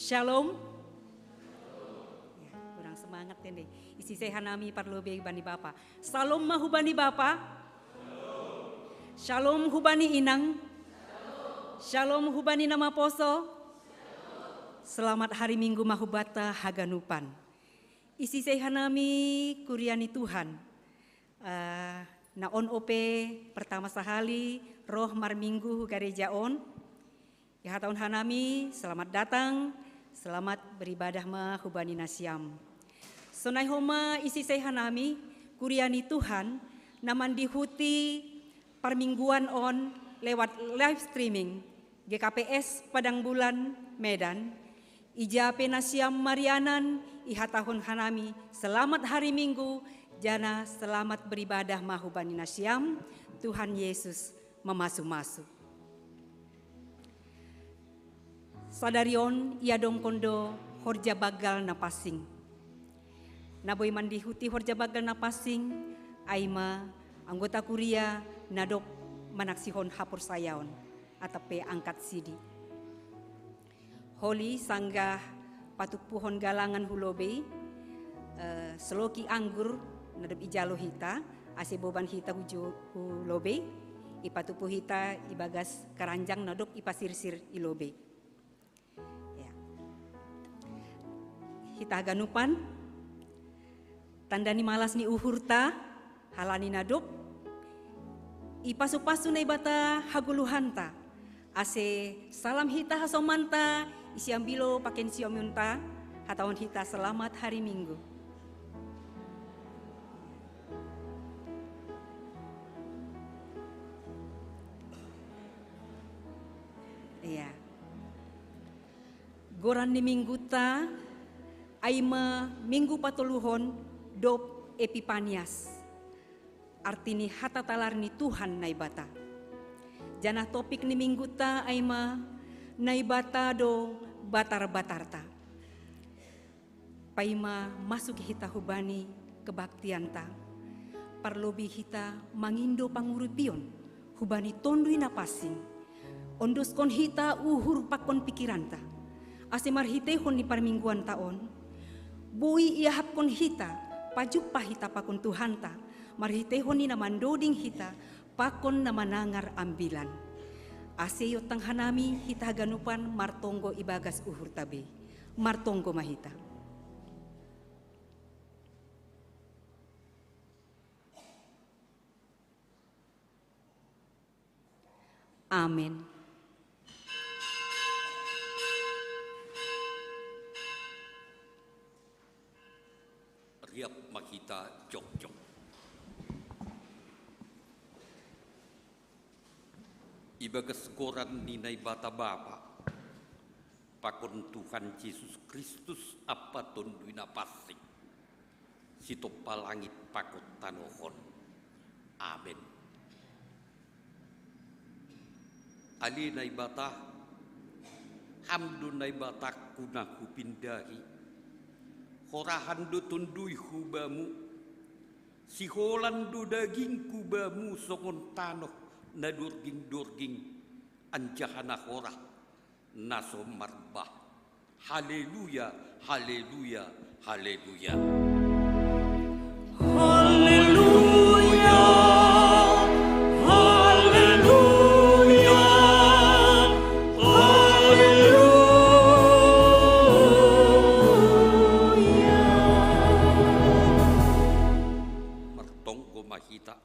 Shalom. Ya, kurang semangat ini. Isi saya hanami parlobe bani bapa. Salam mahubani bapa. Shalom hubani inang. Shalom hubani nama poso. Selamat hari Minggu mahubata haganupan. Isi saya hanami kuriani Tuhan. Naon ope pertama sahali roh mar minggu gereja on. Ya tahun hanami selamat datang. Selamat beribadah mahubani nasyam. Sonai homa isi saya hanami kuriani Tuhan naman dihuti permingguan on lewat live streaming GKPS Padang Bulan Medan. Ijape nasyam Marianan iha tahun hanami selamat hari Minggu jana selamat beribadah mahubani nasyam Tuhan Yesus memasu-masu. Sadarion ia dong kondo horja bagal na pasing. Naboy mandihuti horja bagal na pasing, aima anggota kuria nadok manaksihon hapur sayaon atape angkat sidi. Holi sanggah patuk puhon galangan hulobe, seloki anggur nadok ijalo hita, ase boban hita hulobe, ipatupu hita ibagas keranjang nadok ipasirsir ilobe. Hita ganupan, tanda ni malas ni uhurta, halani nadok, ipasu-pasu na ibata haguluhanta, ase salam hita hasomanta, isiambilo paken siomyunta, hatawon hita selamat hari Minggu. Iya. Goran ni Minggu ta, aima Minggu patuluhon dop Epipanias. Artini hata talar ni Tuhan naibata. Janah topik ni Minggu ta aima naibata do batar-batarta. Paima masuk hita hubani kebaktian ta. Parlobi hita mangindo pangurupion hubani tondui napasing. Ondoskon hita uhur pakon pikiranta. Asemar hitehon ni parmingguan taon. Bui ia hapkon hita, pajupah hita pakon Tuhanta, marhitehon ni naman doding hita, pakon na manangar ambilan. Aseyo tang hanami hita ganupan martonggo ibagas uhur tabe, martonggo mahita. Amin. Riap makita jok-jok. Ibagas koran ninay bata bapa. Pakon Tuhan Yesus Kristus apa tondui napasing. Sito palangit pakot tanohon. Amin. Ali nay bata. Hamdu nay bata kunaku pindahi. Horahan do tundui hubamu, si holan do daging kubamu songon tanoh na durging anjahana horah naso marbah. Haleluya, haleluya, haleluya. Haleluya, haleluya, mahita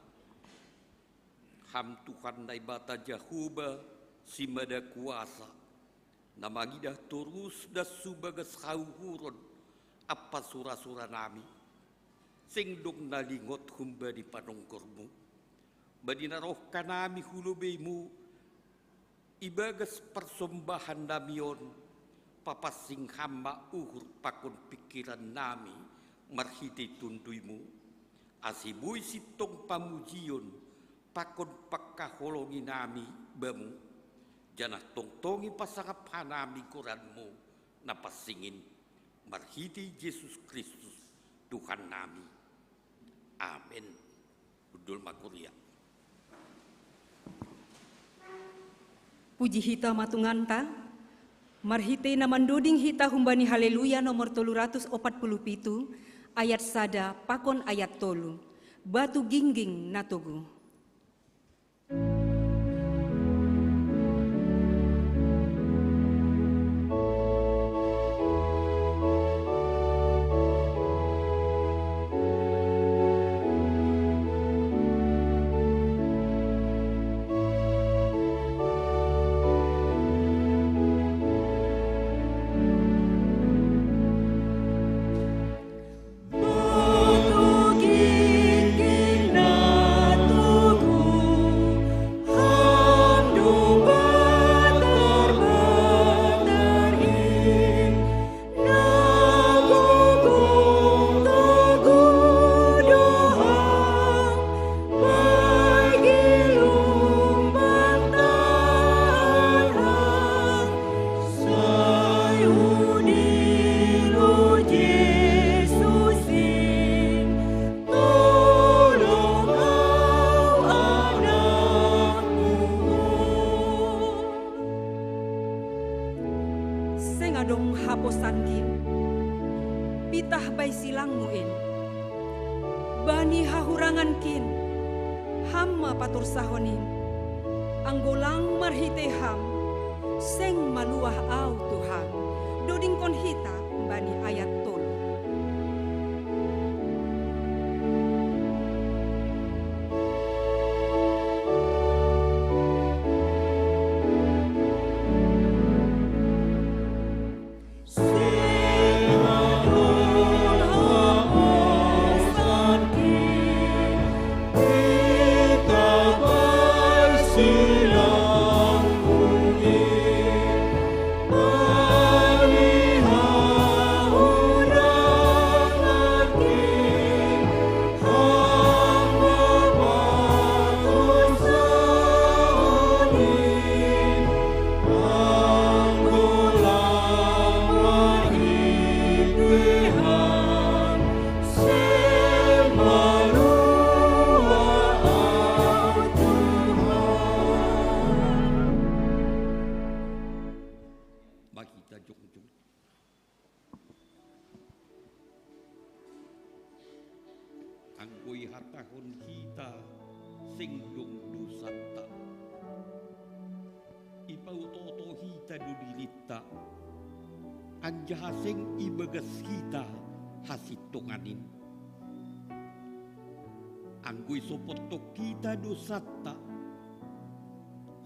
ham Tuhan na ibata Jahuba si mada kuasa namagidah terus das subagas hauhuron apa sura-sura nami sing dong nalingot humba di panongkormu badina roh kanami hulubemu ibagas persembahan namion papasing hamba uhur pakon pikiran nami marhiti tunduimu asibui sitong pamujion pakon pakaholongi nami bamu janah tongtongi pasangap hanami koranmu napasingin marhiti Yesus Kristus Tuhan nami. Amin. Udul makuria. Puji hita matunganta, Marhite na manduding hita humbani haleluya nomor 347 ayat sada pakon ayat tolu. Batu gingging natugu. Sengadong haposankin, pitah bay silangmuin, bani hahurangankin, hamma patur sahonin, anggolang marhite ham, seng maluah au Tuhan, doding kon hita bani ayat tolu. Anggoy hatahon kita sing dong dusanta ipautoto hita dudilita anjaha sing ibagas hita hasitonganin anggoy sopotok kita dosata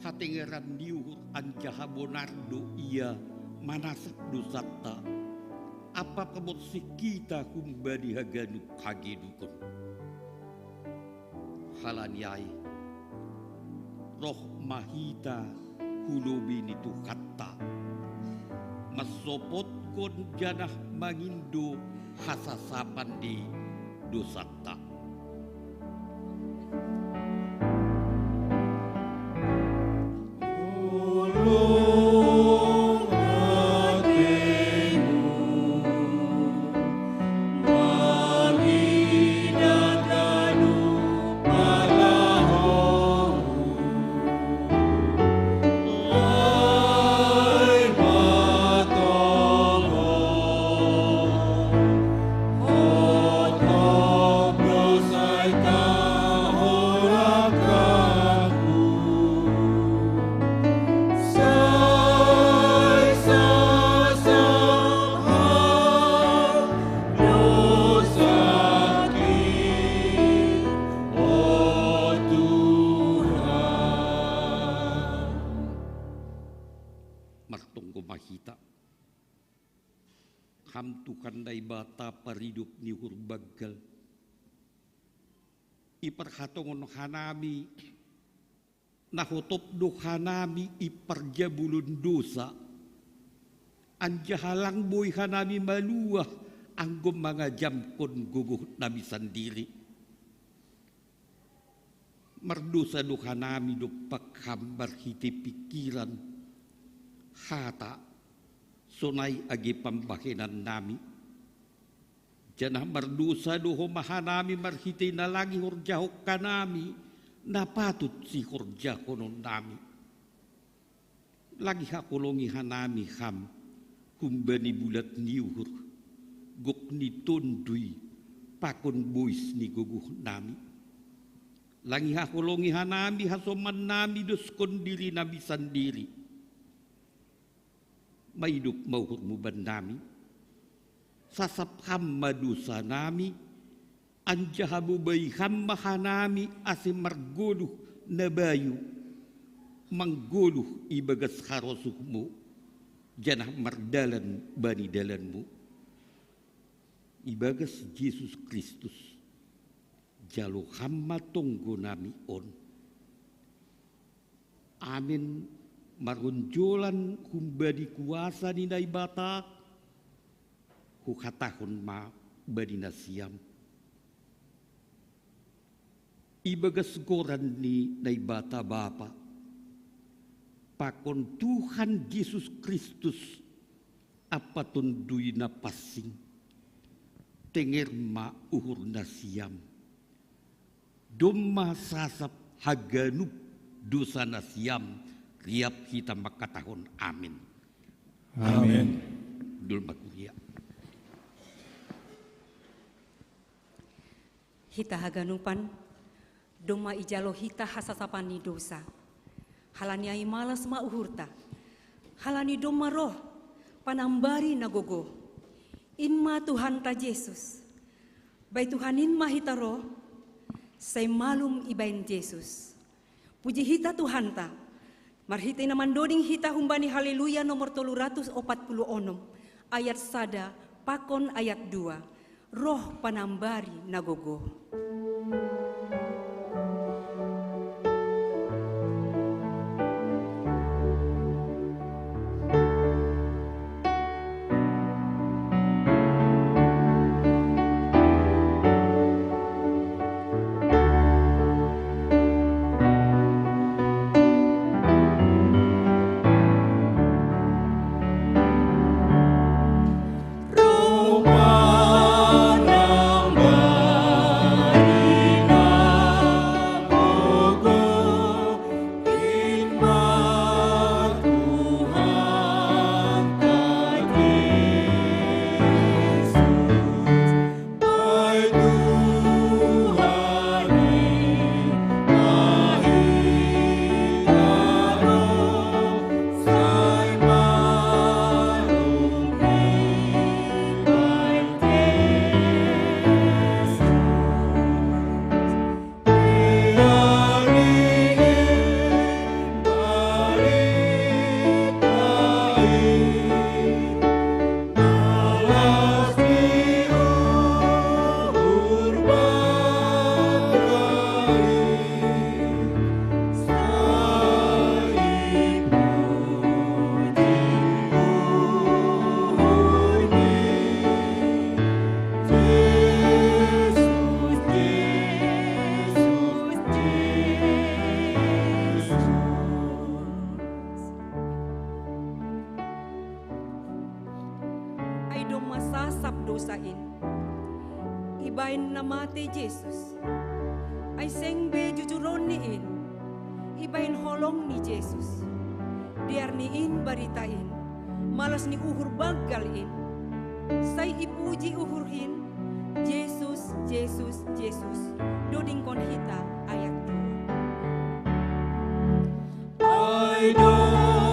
hatengeran diuhur anjaha bonardo iya manasak dosata apa pemotsi kita kumbadi haganu kagedukon halanyai roh mahita hulubin itu kata masopot kon janah mangindo hasasapan di dosata hamtukan bata paridup ni hurbagal iparhatongon hanami nahotop do hanami iparjabulun dosa anjahalang boy hanami maluah anggom mga jamkon guguh nami sandiri merdosa do hanami do pakhambar hiti pikiran hata sonai agi pambahinan nami janah mardusa doho mahanami marhiti na lagi hurjahok kanami napatut si hurjahonon nami lagi hakolongi hanami ham kumbani bulat niuhur gok ni tondui pakon bois ni guguh nami lagi hakolongi hanami hasoman nami dos kondiri nabi sandiri maiduk mauhur muban nami sasap hamma dosa nami anjahabu bayi hamma hanami asim margoluh nabayu manggoluh ibagas harosuhmu janah mardalan bani dalanmu ibagas Yesus Kristus jalo hamma tonggo nami on amin marunjolan kumbadi kuasa ni naibata hukatahon ma bani nasiam ibagas goran ni naibata bapa pakon Tuhan Yesus Kristus apa tundui na pasing tenger ma uhur nasiam domma sasap haganup dosa nasiam riap kita makatahon amin. Amin. Dul makulia. Hita haganupan doma ijalo hita hasasapani dosa halani ai malas ma uhurta halani doma roh panambari nagogo inma Tuhan ta Yesus bai Tuhanin ma hita roh say malum ibain Yesus puji hita Tuhan ta marhita na mandoding hita humbani haleluya nomor 346 ayat sada pakon ayat 2 roh panambari nagogo. Ibain namate Jesus, ay sengbe jujuron niin, ibain holong ni Jesus, diar niin baritain, malas ni uhur bagalin, say ipuji uhurhin, Jesus, Jesus, Jesus, doding kon hita ayat 2. I know. Amen.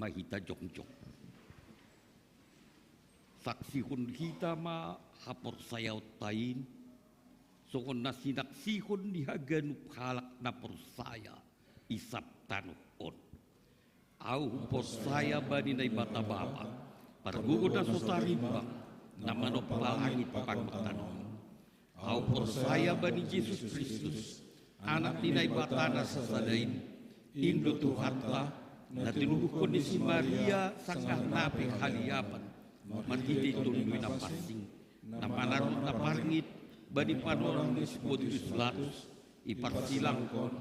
mahita jongjong. Saksi hun hita ma hapor sayaw tain, songon nasinak sihon dihaganuk halak napor saya isap tanuh on. Au por saya bani nai bata bapa, pargugo na sotarimbang, namano palangit pagmatanon. Au por saya bani Yesus Kristus, anak tinay bata na sasadain, Indo Tuhanlah, na tinubuhon ni si Maria sanggah nape haliapan, magiti tundoy na pasing, na manaron na parngit, bani panorang ni Spodius Latus, iparsilangkon,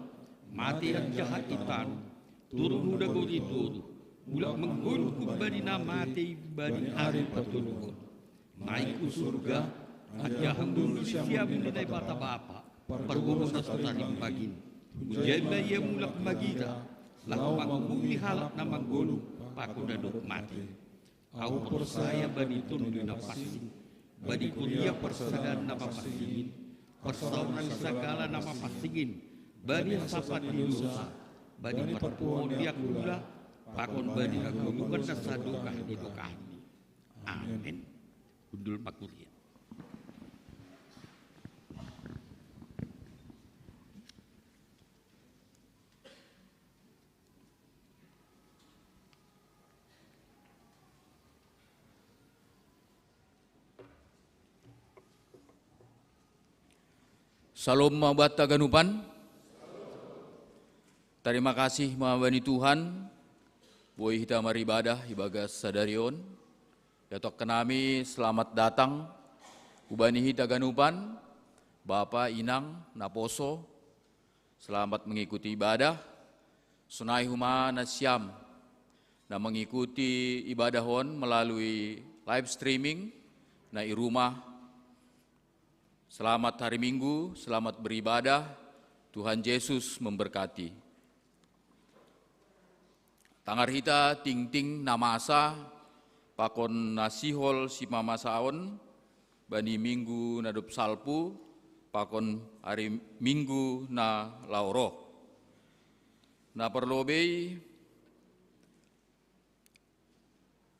mati ang jahaitan, turun udah gori turu, mulak menggulung bani na mati, bani hari patulungan, naik ke surga, aja hanggung siap nilai bata bapa, pergumul na sutaring bagin, ujema ia mulak magira, lah mangguli halak na manggulung, paku dadok mati. Au persaya bani tundoy na pasing, bani kuliah persadan na mapasingin, persauran segala na mapasingin, bani sapat di dosa, bani perpuon dia kula, pakon bani agulukan na sadukah di dokahni. Amin. Undul makuria. Salam mabata ganupan. Terima kasih mabani Tuhan. Boy hita maribadah ibagas sadarion. Yatok kenami selamat datang. Ubani hita ganupan. Bapa inang naposo. Selamat mengikuti ibadah. Sunai huma nasyam. Na mengikuti ibadahon melalui live streaming na i rumah. Selamat hari Minggu, selamat beribadah, Tuhan Yesus memberkati. Tangar hita ting-ting namasa, pakon nasihol si mamasaon, bani Minggu nadup salpu, pakon hari Minggu na lauro. Na perlobei,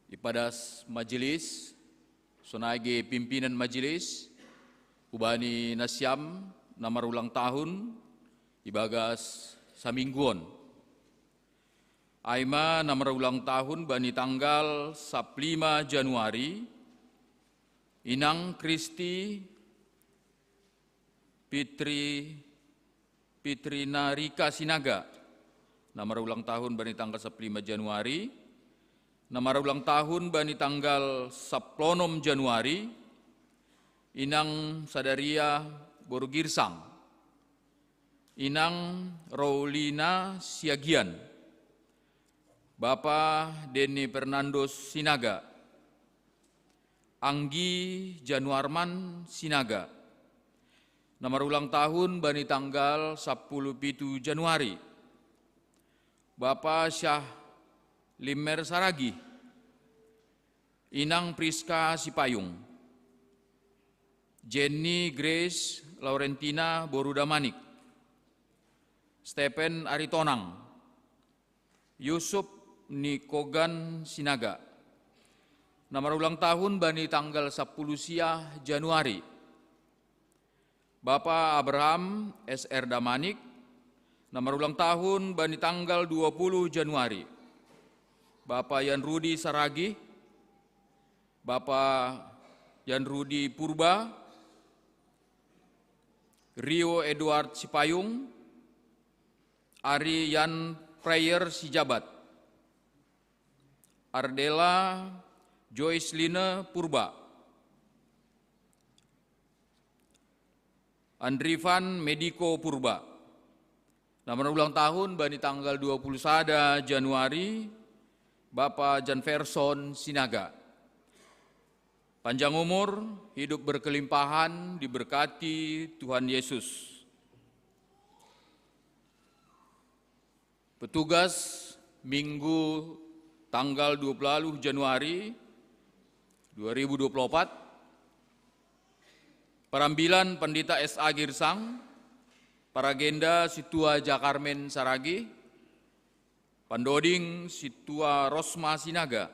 ipadas majelis, sonage pimpinan majelis, ubani nasyam namar ulang tahun ibagas samingguon. Aima namar ulang tahun bani tanggal 15 Januari inang Kristi Pitrina Rika Sinaga namar ulang tahun bani tanggal 15 Januari. Namar ulang tahun bani tanggal 10 Januari inang Sadaria Borugirsang, inang Raulina Siagian, Bapak Denny Fernandos Sinaga, Anggi Januarman Sinaga. Nomor ulang tahun bani tanggal 17 Januari, Bapak Syah Limer Saragi, inang Priska Sipayung, Jenny Grace Laurentina Borudamanik, Stephen Aritonang, Yusuf Nikogan Sinaga. Nomor ulang tahun bani tanggal 10 Januari, Bapak Abraham SR Damanik. Nomor ulang tahun bani tanggal 20 Januari, Bapak Yan Rudi Saragi, Bapak Yan Rudi Purba, Rio Edward Sipayung, Ari Yan Prayer Sijabat, Ardela Joyce Lina Purba, Andrivan Mediko Purba. Nomor ulang tahun bani tanggal 21 Januari, Bapak Janverson Sinaga. Panjang umur, hidup berkelimpahan, diberkati Tuhan Yesus. Petugas Minggu tanggal 20 Januari 2024, Perambilan Pendeta S.A. Girsang, Paragenda Situa Jakarmen Saragi, Pandoding Situa Rosma Sinaga.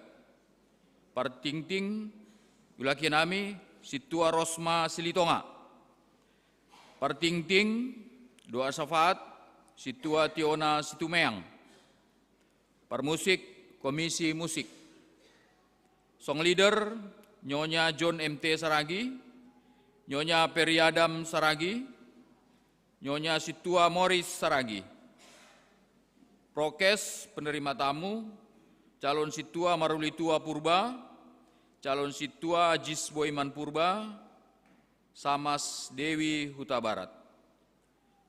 Partingting Yulakianami Situa Rosma Silitonga. Partingting Doa Syafaat Situa Tiona Situmeang. Parmusik Komisi Musik. Song leader Nyonya John MT Saragi, Nyonya Periadam Saragi, Nyonya Situa Morris Saragi. Prokes penerima tamu, calon Situa Marulitua Purba, calon Situa Ajis Boiman Purba, Samas Dewi Huta Barat.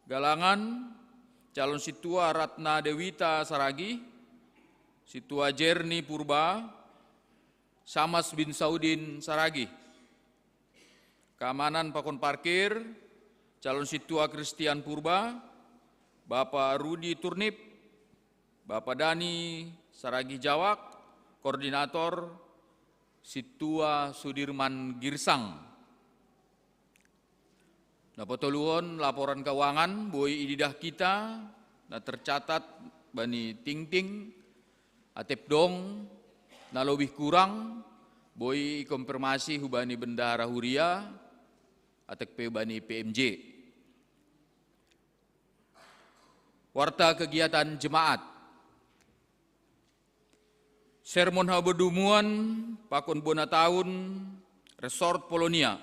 Galangan, calon Situa Ratna Dewita Saragi, Situa Jerni Purba, Samas bin Saudin Saragi. Keamanan Pakon Parkir, calon Situa Kristian Purba, Bapak Rudi Turnip, Bapak Dani Saragi Jawak, Koordinator Situa Sudirman Girsang. Nah, potoluhon laporan keuangan boi ididah kita, nah tercatat bani ting-ting, atep dong, nah lebih kurang, boi konfirmasi hubani bendahara huria, atep bani PMJ. Warta kegiatan jemaat. Sermon Habedumuan Pakon Bona Tahun Resort Polonia.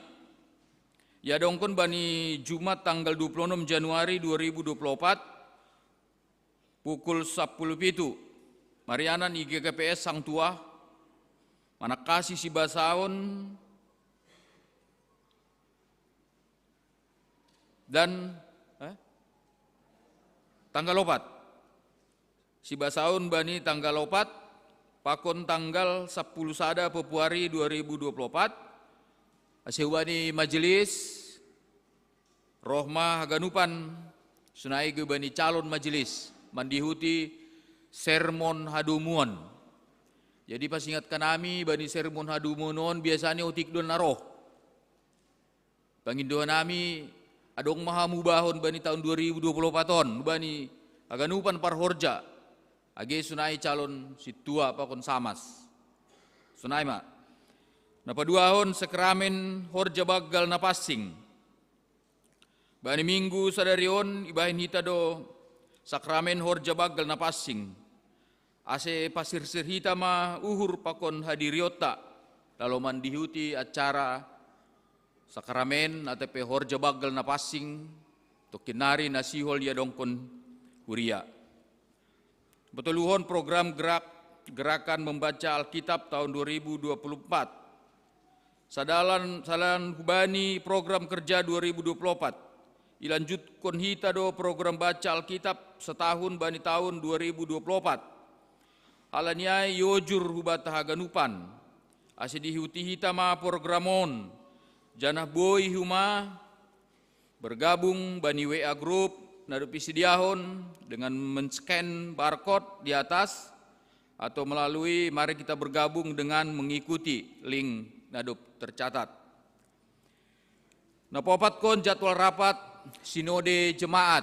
Ya dongkon bani Jumat tanggal 26 Januari 2024 pukul 10.07. Marianan IGKPS Sang Tua manakasi si basaon dan tanggal 4. Si basaon bani tanggal 4 Pakon tanggal 10 sada Februari 2024 asewani majelis Rohma Haganupan sunai ke bani calon majelis mandihuti sermon hadumuan. Jadi pas ingatkan kami bani sermon hadumuan biasanya utik don naroh. Pangindoan nami adong maha mubahon bani tahun 2024 ton bani Haganupan parhorja. Age sunai calon Situa Pakon Samas. Sunai mak. Napaduahon sekramen horja bagal napasing. Bani minggu sadarion ibahin hita do sakramen horja bagal napasing. Ase pasir-sir hita ma uhur pakon hadiriota. Lalu mandihuti acara sakramen atepe horja bagal napasing. Tokinari nasihol ya dongkon huria. Betuluhon program gerakan membaca Alkitab tahun 2024. Salan hubani program kerja 2024. Ilanjutkon hita do program baca Alkitab setahun bani tahun 2024. Alanya yojur hubata Haganupan. Ase dihuti hita ma programon. Janah boy huma bergabung bani WA group nadupi sidiahon dengan men-scan barcode di atas atau melalui mari kita bergabung dengan mengikuti link nadup tercatat. Nah, popatkon jadwal rapat sinode jemaat.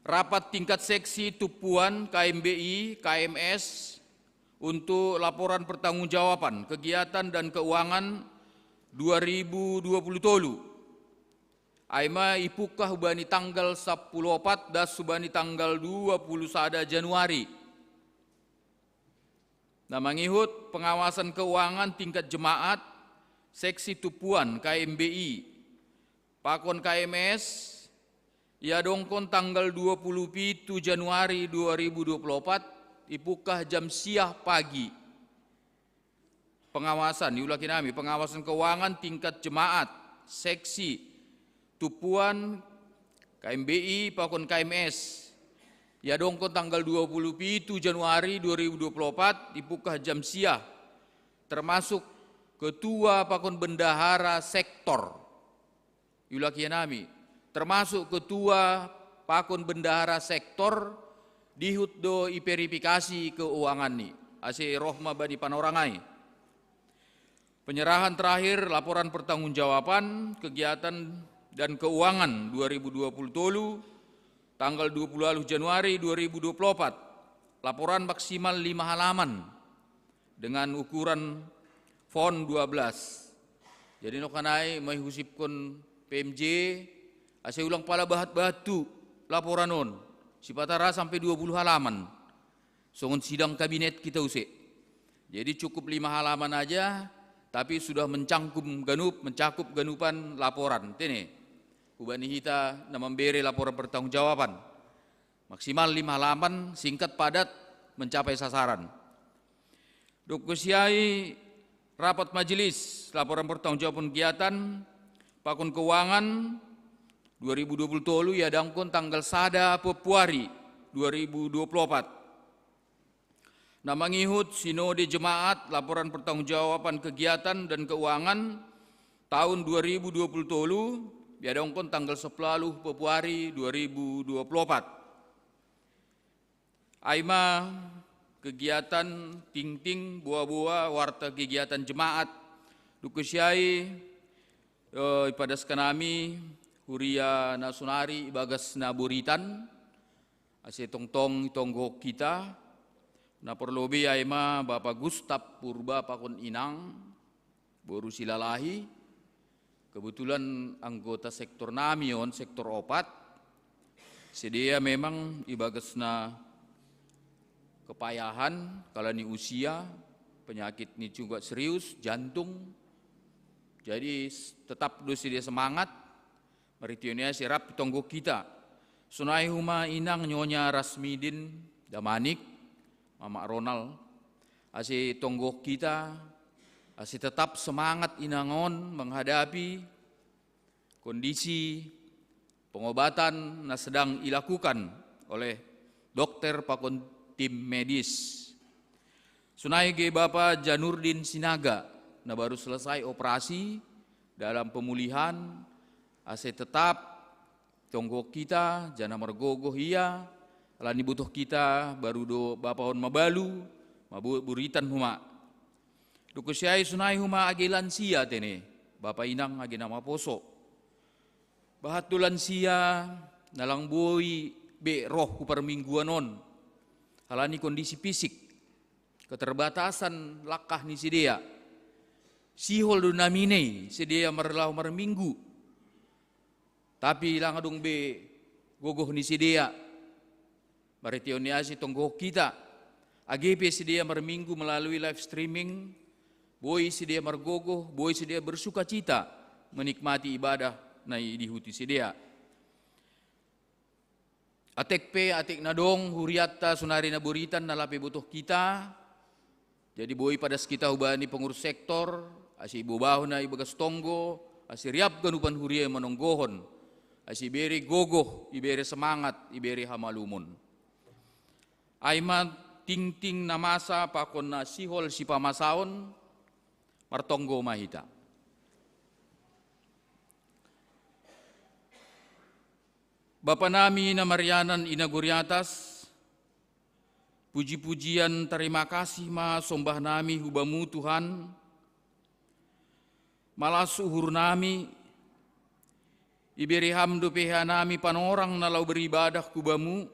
Rapat tingkat seksi Tupuan KMBI, KMS untuk laporan pertanggungjawaban kegiatan dan keuangan 2020 tolu. Aima ipukah hubani tanggal 14 das hubani tanggal 21 Januari. Nah, mengihut pengawasan keuangan tingkat jemaat seksi Tupuan KMBI Pakon KMS ya dongkon tanggal 27 Januari 2024 ipukah jam siah pagi. Pengawasan diulangi nami pengawasan keuangan tingkat jemaat seksi Tupuan KMBI Pakon KMS ya dongkon tanggal 27 Januari 2024 dipukah jam siah termasuk ketua Pakon bendahara sektor yulakianami termasuk ketua Pakon bendahara sektor dihut do iverifikasi keuangan ni ase rohma bani panorangai. Penyerahan terakhir laporan pertanggungjawaban kegiatan dan keuangan 2020 tolu tanggal 20 Januari 2024, laporan maksimal 5 halaman dengan ukuran font 12. Jadi nokanai may husipkon PMJ, saya ulang pala bahat tu laporan on, sipatara sampai 20 halaman. Songon sidang kabinet kita usik. Jadi cukup 5 halaman aja, tapi sudah mencakup ganupan laporan. Tene. Ubani hita na memberi laporan pertanggungjawaban. Maksimal 5 halaman, singkat padat, mencapai sasaran. Dokusiai rapat majelis laporan pertanggungjawaban kegiatan Pakon Keuangan 2020 tolu ya dangkon tanggal 1 Februari 2024. Na mangihut Sinode Jemaat laporan pertanggungjawaban kegiatan dan keuangan tahun 2020 tolu biadongkon tanggal 10 Februari 2024. Aima kegiatan ting-ting buah-buah warta kegiatan jemaat dukusyai pada skanami huria nasunari bagas naburitan ase tong-tong tonggo kita na perlobi aima Bapak Gustaf Purba Pakon Inang boru silalahi. Kebetulan anggota sektor namion, sektor opat, sedia memang ibagas na kepayahan, kalau ni usia, penyakit ni juga serius, jantung. Jadi tetap dosi dia semangat, maritionia sirap tonggo kita. Sunai huma inang nyonya Rasmidin Damanik, Mama Ronald, asi tonggo kita, asi tetap semangat inangon menghadapi kondisi pengobatan na sedang dilakukan oleh dokter pakon tim medis. Sunai ge Bapak Janurdin Sinaga na baru selesai operasi dalam pemulihan, asi tetap tonggo kita jana mergogoh iya, alani butuh kita baru do Bapakon mabalu, maburitan huma. Dukusyai sunai huma agi lansia tene, Bapak Inang agi nama poso. Bahat do lansia nalang boi be roh ku permingguan on. Halani kondisi fisik, keterbatasan lakah ni sidea. Sihol do namine sidea merlau merminggu. Tapi lang adung be gogoh ni sidea. Maritioniasi tonggoh kita. AGP sidea merminggu melalui live streaming. Boy sedia mergogoh, boy sedia bersuka cita menikmati ibadah na dihuti sedia. Atek pe, atek nadong, huriatta sunari naburitan nalapi butuh kita. Jadi boy pada sekitar ubani pengurus sektor, asi ibu bahu na ibagas tonggo, asi riap ganupan huria menonggohon, asi iberi gogoh, iberi semangat, iberi hamalumun. Aiman ting-ting namasa pakon na sihol si pamasaon, martonggo mahita. Bapa nami na Marianan Inaguriatas, puji-pujian terima kasih ma sombah nami hubamu Tuhan, malas uhur nami, iberi hamdu peha nami panorang nalau beribadah kubamu,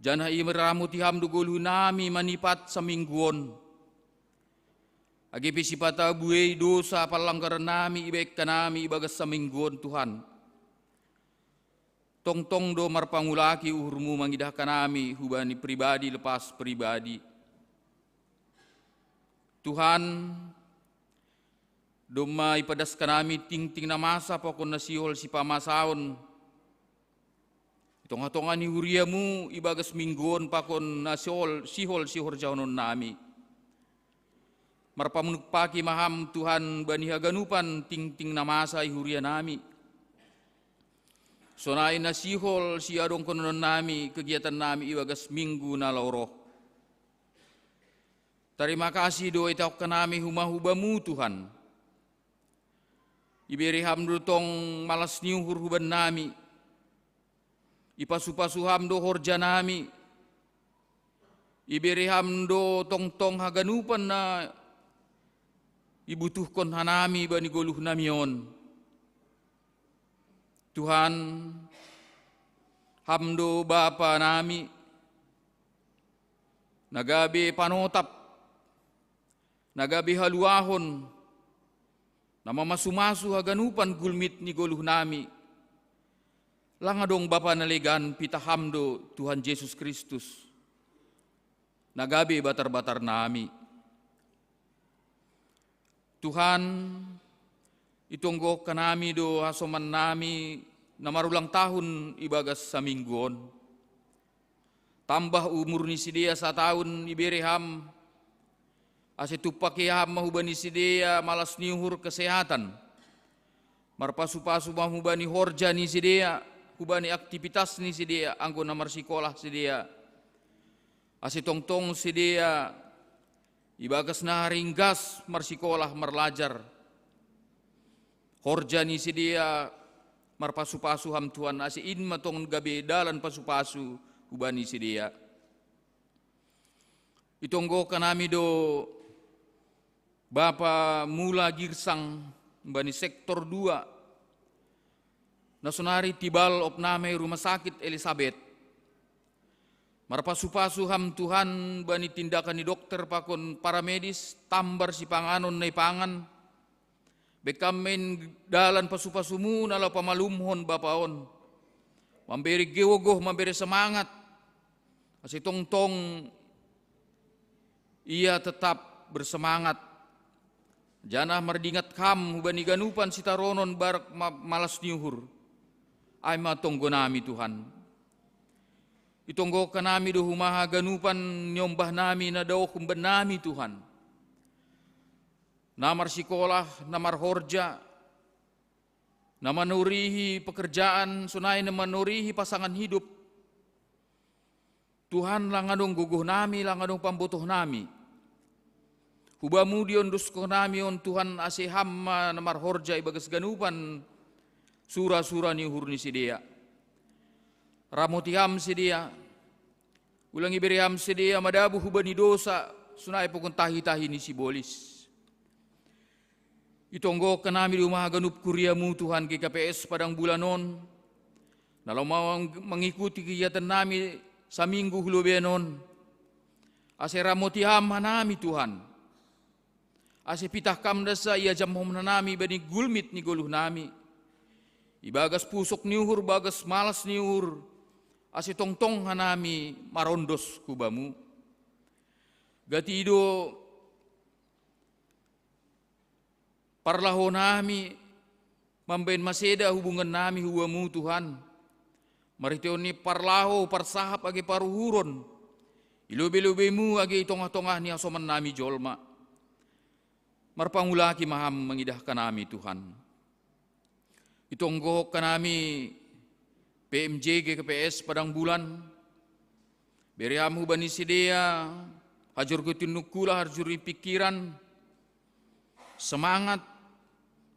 jana imeramuti hamdu golu nami manipat semingguon, agi pisipata buei dosa palanggaran nami ibek kanami ibagas samingguon Tuhan. Tong-tong do marpangulaki uhurmu mangidah kanami hubani pribadi lepas pribadi. Tuhan doma ipadas kanami ting-ting na masa pokon nasihol si pamasaon. Itong-hatongani huriamu ibagas mingguon pakon nasihol sihol jaunon nami. Marpamunukpaki maham Tuhan bani haganupan ting-ting namasa ihuria nami. Sonai nasihol si adong konon nami kegiatan nami iwagas minggu na lauro. Terima kasih do itak kanami humahubamu Tuhan. Iberi hamdu tong malas niuhur huban nami. Ipasu-pasu hamdo horja nami. Iberi hamdo tong-tong haganupan na ibutuhkon hanami bani goluh namion. Tuhan, hamdo Bapa nami, nagabi panotap, nagabi haluahon, namamasumasu haganupan gulmit ni goluh nami, langadong Bapa naligan pita hamdo Tuhan Yesus Kristus, nagabi batar-batar nami. Tuhan, itunggo kanami do hasoman nami na marulang tahun ibagas sa mingguon. Tambah umur ni si dia sa tahun ibereham, ase tupakiham mahubani si dia malas niuhur kesehatan. Marpasu-pasu mahubani horja ni si dia, hubani aktivitas ni si dia, anggo namar sikolah si dia. Ase tongtong si dia, ibagas na ringgas marsikolah marlajar. Horja ni si dia marpasu-pasu ham Tuhan ase in matong gabi dalan pasu-pasu ubani si dia. Itonggo kanami do Bapa mula girsang bani sektor 2 nasunari tibal opname rumah sakit Elizabeth. Marpasu-pasu ham Tuhan bani tindakan ni dokter pakon paramedis tambar si panganon na ipangan. Bekamen dalan pasu-pasumu nala pamalumhon bapaon. Mamberi gewogoh, mamberi semangat. Asi tong-tong ia tetap bersemangat. Janah mardingat kam bani ganupan si taronon barak malas niuhur. Ay matong gonami Tuhan. Itonggo kanami do humaha ganupan nyombah nami na daw kumban nami Tuhan. Namar sikolah, namar horja, namanurihi pekerjaan, sunai namanurihi pasangan hidup. Tuhan langadong guguh nami, langadong pambutuh nami. Hubamu dion dusko nami on Tuhan asiham namar horja ibagas ganupan sura-sura ni hurni si dia. Ramotiham si dia, ulang iberiam si dia madabu hubani dosa, sunai pokon tahi-tahi ni si bolis. Itonggo kanami rumah ganup kuriamu Tuhan GKPS padang bulanon, nalau mau mengikuti kegiatan nami sa minggu hulubenon, ase ramotiham hanami Tuhan, ase pitah kamdasa ia jamhom nami bani gulmit ni goluh nami, ibagas pusok niuhur, bagas malas niuhur, ase tongtong hanami marondos kubamu. Gati ido parlaho nami mambain maseda hubungan nami huwamu Tuhan. Mariteo ni parlaho parsahap agi paruhuron. Ilobe-lobemu agi tongah-tongah ni asoman nami jolma. Marpangulaki maham mengidahkan nami Tuhan. Itonggo kanami PMJ GKPS padang bulan. Beriam hubani sidea, hajur kutinukula harjuri pikiran, semangat,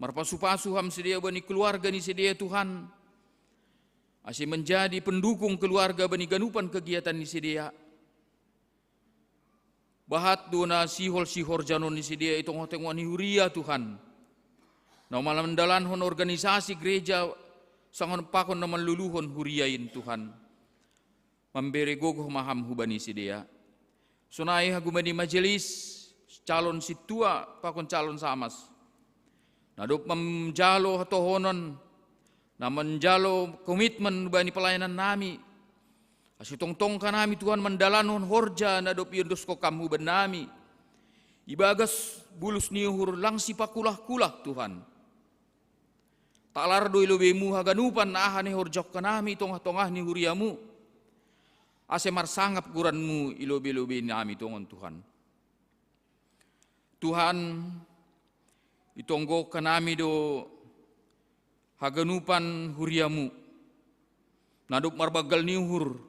marpasu-pasu ham sidea bani keluarga ni sidea Tuhan. Asyik menjadi pendukung keluarga bani ganupan kegiatan ni sidea. Bahat dona sihol-sihor janon ni sidea itong hotengwan ni huria Tuhan. Na malam mendalanhon organisasi gereja sangon pakon naman luluhon huriyain Tuhan. Memberi gogoh maham hubani si dia. Sunai hagumani majelis calon situa pakon calon samas. Nadop menjalo hatohonon, na menjalo komitmen hubani pelayanan nami. Asitongtong kanami Tuhan mendalanon horja nadop yundos kokam huban nami. Ibagas bulus niuhur langsi pakulah-kulah Tuhan. Talar do ilobemu haganupan na ahani horjok kanami tongah-tongah ni huriamu. Ase marsangap guranmu ilobe-lobe nami tongon Tuhan. Tuhan itonggo kanami do haganupan huriamu. Nadop marbagal niuhur.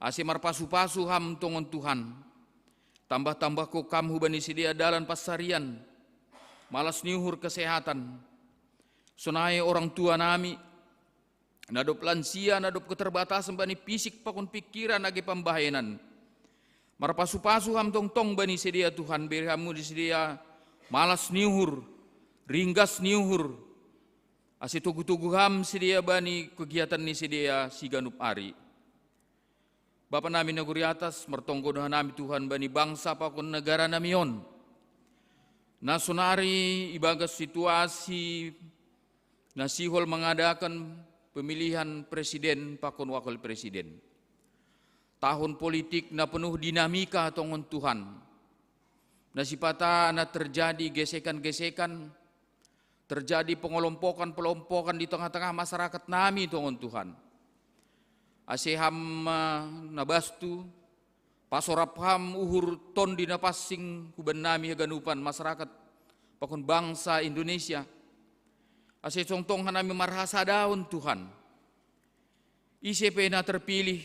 Ase marpasu-pasu ham tongon Tuhan. Tambah-tambah ko kam hubani sidia dalan pasarian. Malas niuhur kesehatan. Sunai orang tua nami, nadop lansia, nadop keterbatasan bani fisik pakun pikiran agi pembahayanan. Marpasu-pasu ham tong-tong bani sedia Tuhan berihamu di sedia malas niuhur, ringgas niuhur, Ase tugu-tugu ham sedia bani kegiatan ni sedia siganup ari. Bapa nami negeri atas, mertonggo doa nami Tuhan bani bangsa pakon negara namion. Nasunari ibagas situasi nasihol mengadakan pemilihan presiden pakon wakil presiden. Tahun politik na penuh dinamika tongon Tuhan. Nasipata na terjadi gesekan-gesekan, terjadi pengelompokan-pelompokan di tengah-tengah masyarakat nami tongon Tuhan. Aseham nabastu, pasorapham uhur ton di napasing kuban nami haganupan masyarakat pakon bangsa Indonesia. Ase congtong hanami marhasa daun Tuhan. ICP na terpilih,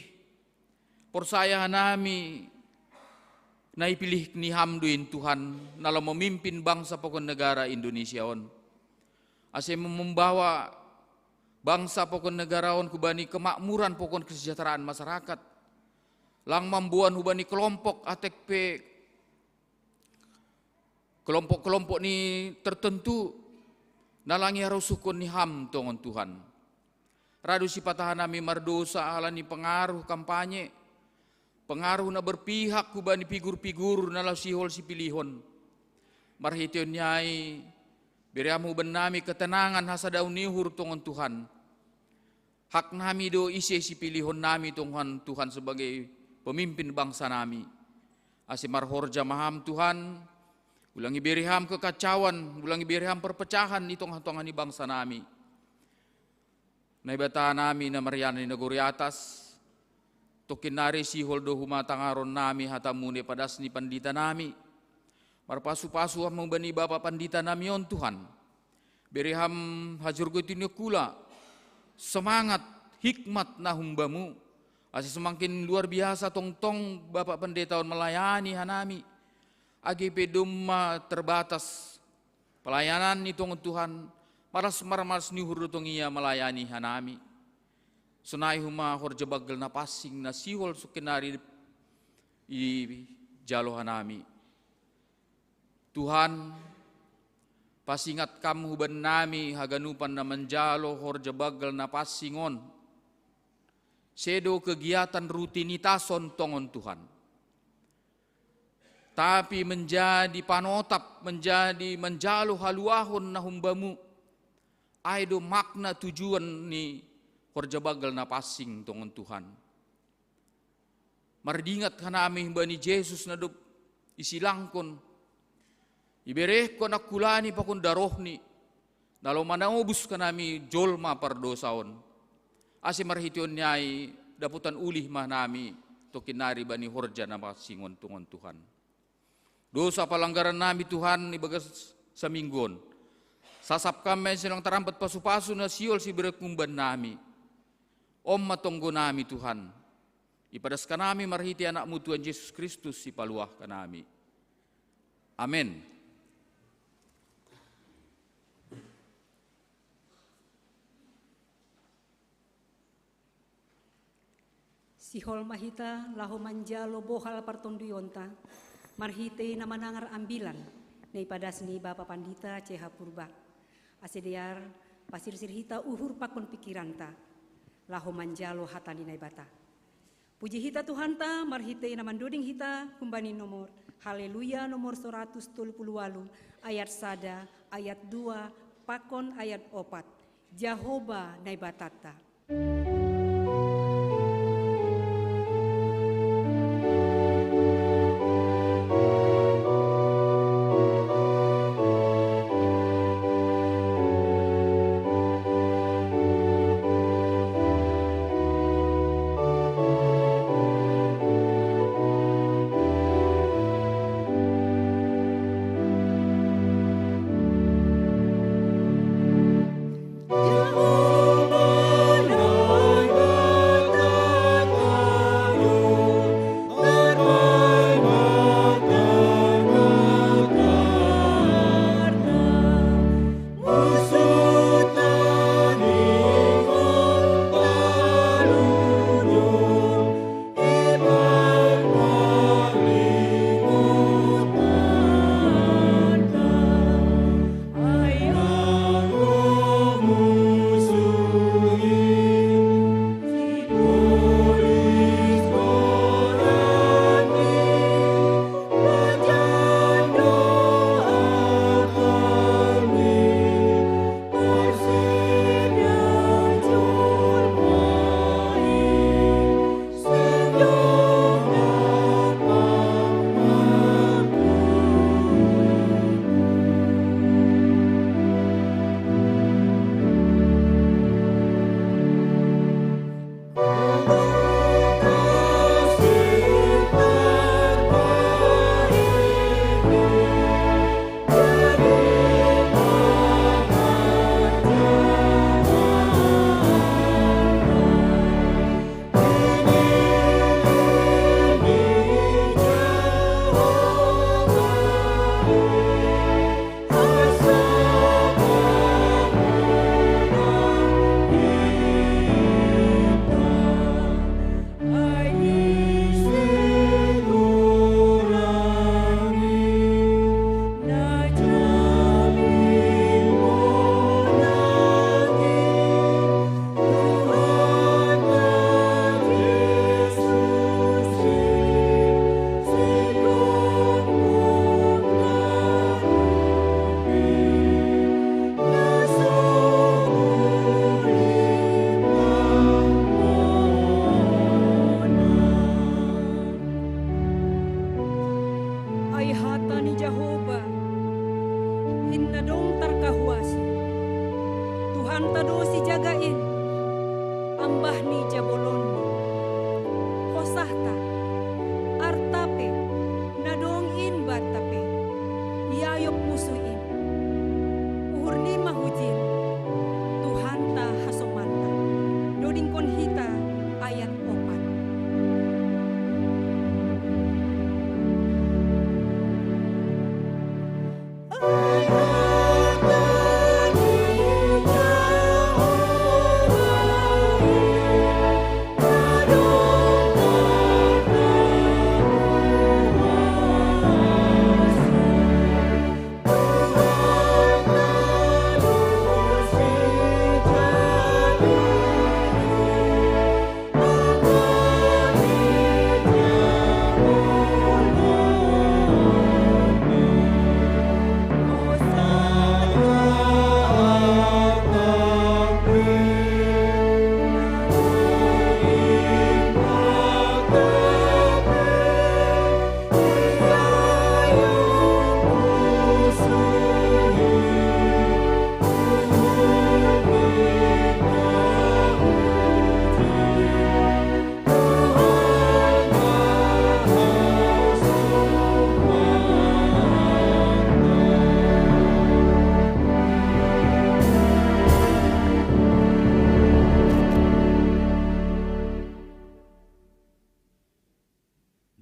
porsaya hanami naipilih ni hamduin Tuhan nalam memimpin bangsa pakon negara Indonesia on. Ase membawa bangsa pokon negarawan kubani kemakmuran pokon kesejahteraan masyarakat. Lang mambuan hubani kelompok ATP, kelompok-kelompok ni tertentu nalangi harus sukun ni ham tongon Tuhan. Radu si patahanami mardosa alani pengaruh kampanye, pengaruh na berpihak kubani figur-figur nalau sihol si pilihon. Marhition nyai beriamu benami ketenangan hasadaun nihur tongon Tuhan. Hak nami do isi si pilihon nami tongon Tuhan sebagai pemimpin bangsa nami. Asimar horja maham Tuhan, ulangi beriham kekacauan, ulangi beriham perpecahan di tongah-tongah ni bangsa nami. Naibata nami na mariana ni negeri atas, tokin nari sihol do humatangaron nami hatamune padas ni pandita nami. Marpasu-pasu ham bani Bapak Pandita nami on Tuhan. Beriham hajur gotinyo kula. Semangat, hikmat na humbamu. Ase semakin luar biasa tong-tong Bapak Pendeta on melayani hanami. AGP dumma terbatas. Pelayanan itu Tuhan. Maras nihur tong ia melayani hanami. Sunai huma horja bagel na pasing na sihol sukinari i jalo hanami. Tuhan, pasingat kam huban nami haganupan na manjalo horja bagal na pasingon. Sedo kegiatan rutinitason tongon Tuhan. Tapi menjadi panotap, menjadi menjalo haluahon na humbamu. Aido makna tujuan ni horja bagal na pasing tongon Tuhan. Mardingat kanami bani Yesus na dup isilangkon. Ibereh ko nakulani pakon darohni. Nalo manaubus kanami jolma pardosaon. Asi marhition nyai daputan ulih mah nami tokinari bani horja na pasingon tungon Tuhan. Dosa palanggaran nami Tuhan ibagas sa minggon. Sasap kami silang tarampat pasu-pasu na siol si berekumban nami. Om matonggo nami Tuhan. Ipadas kanami marhiti anakmu Tuhan Yesus Kristus si paluah kanami. Amin. Sihol mahita lahu manjalo bohal partonduyonta, marhite na manangar ambilan, na ipadas ni Bapak Pandita Ceha Purba. Asediar pasir sirhita uhur pakon pikiranta, lahu manjalo hatani naibata. Puji hita Tuhanta, marhite na manduding hita, kumbani nomor, haleluya nomor 138, ayat sada, ayat 2, pakon ayat 4, Jehovah naibatata. Jehovah Hantado si jagain, ambah ni jabolonni, hosahta, artape, nadongin batape, yayok musuin, uhurni mahujin, Tuhanta hasomanta, doding konhita ayat 4.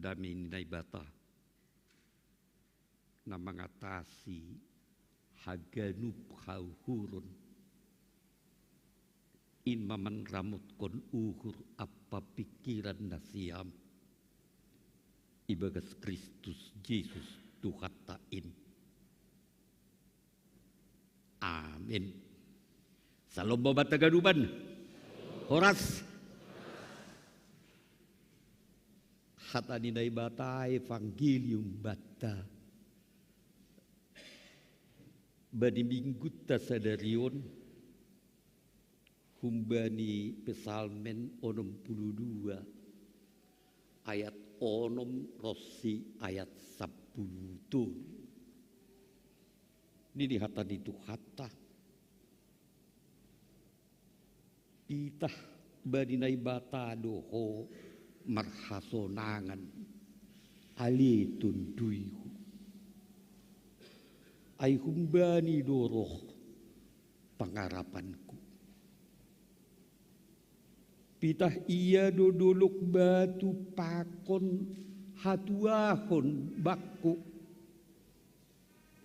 Dami nai bata na mengatasi haganup hauhurun in maman ramut kon uhur apa pikiran nasiam ibagas Kristus Yesus tuhatain. Amin. Salam babat tagaduban. Horas. Hata ninay bata evangelium bata. Bani minggut ta sadarion humbani pesalmen 62 ayat 6 rosi ayat 10. Nini hata itu hata. Itah bani nay bata doho marhasonangan ali tunduihu ay humbani doroh pangarapanku pitah iya dodolok batu pakon hatuahon bakku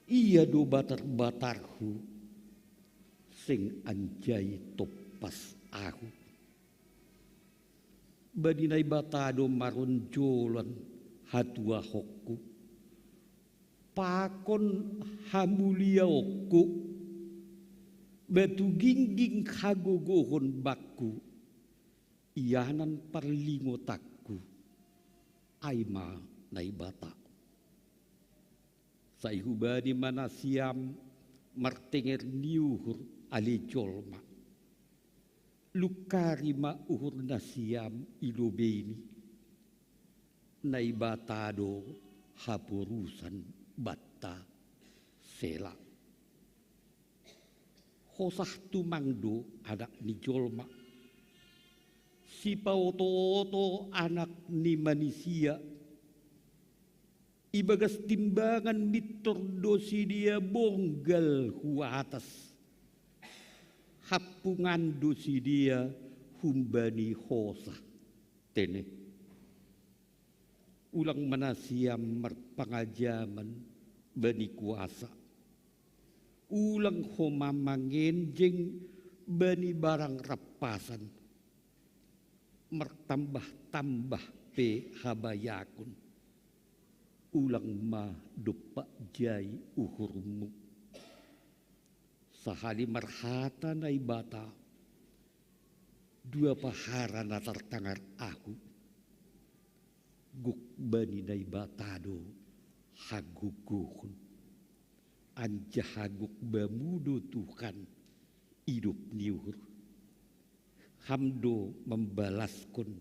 iya do batar-batarhu sing anjay topas aku badinay batado maron jolan hatua hokku pakon hamuliaokku batu gingging hagogohon bakku iyanan parlingotakku aima nay bata saihubani manasiam martenger niuhur ali jolma lukarima uhur nasiam ilobeni nay batado hapurusan batta sela hosah tumangdo anak ni jolma si pauto-oto anak ni manusia ibagas timbangan mitordosi dia bonggal hua atas hapungan dosi dia humbani hosa tene ulang manasiam merpangajaman bani kuasa ulang homamangenjeng bani barang rapasan mertambah-tambah pe habayakun ulang ma dopak jai uhurmu sahali marhata na ibata dua pahara na tertangar aku guk bani na ibatado haguguhun anja haguk bamudo Tuhan hidup niuhur hamdo membalaskun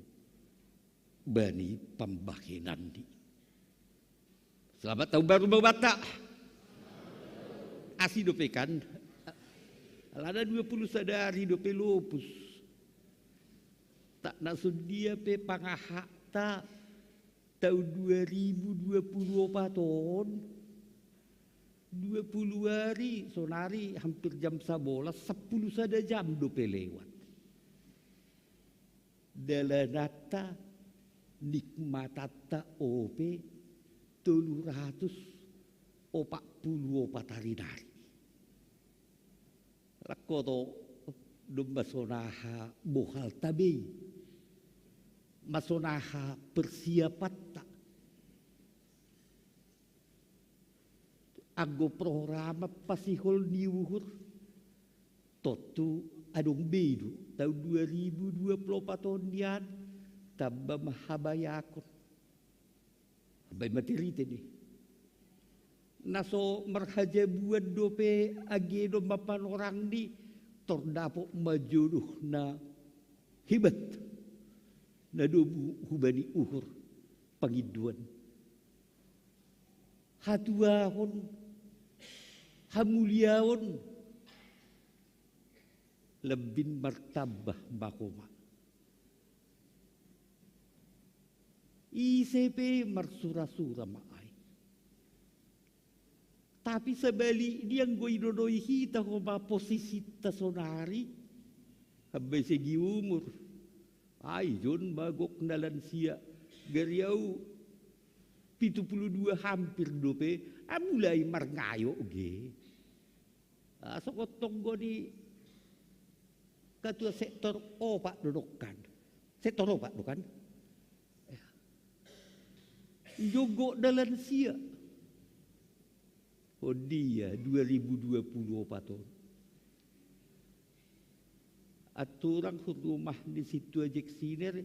bani pembahinandi. Selamat tahun baru Bata. Asidopekan. Alana 20 sadari do pelopus. Tak nasun dia pe pangahakta tahun 2024 ton. 20 hari sonari hampir jam 11 10 sada jam do pe lewat. Dalanata nikmatata ope 344 hari dari. Lakoto domba sonaha bohal tabi masonaha persiapatta aggo programa pasihol niuhur totu adong bedu tahun 2024 nian tamba mahabayakot bay materi tadi naso marhaja buat dope agedo mapan orang di tordapo majuduh na hibat na dobu hubani uhur pangiduan hatuahon hamuliaon lebin martabah bakoma ICP marsura-sura maay. Tapi sebalik dia goidodoi hita koma posisi tasonari habis segi umur. Ai jon bagok nalan sia gariau 72 hampir dope mulai marngayo ge. Sokotong goni ketua sektor opak dodokan. Sektor opak dokan. Jogo dalan sia. Oh dia 2024 tahun. Aturan rumah di situ aja siner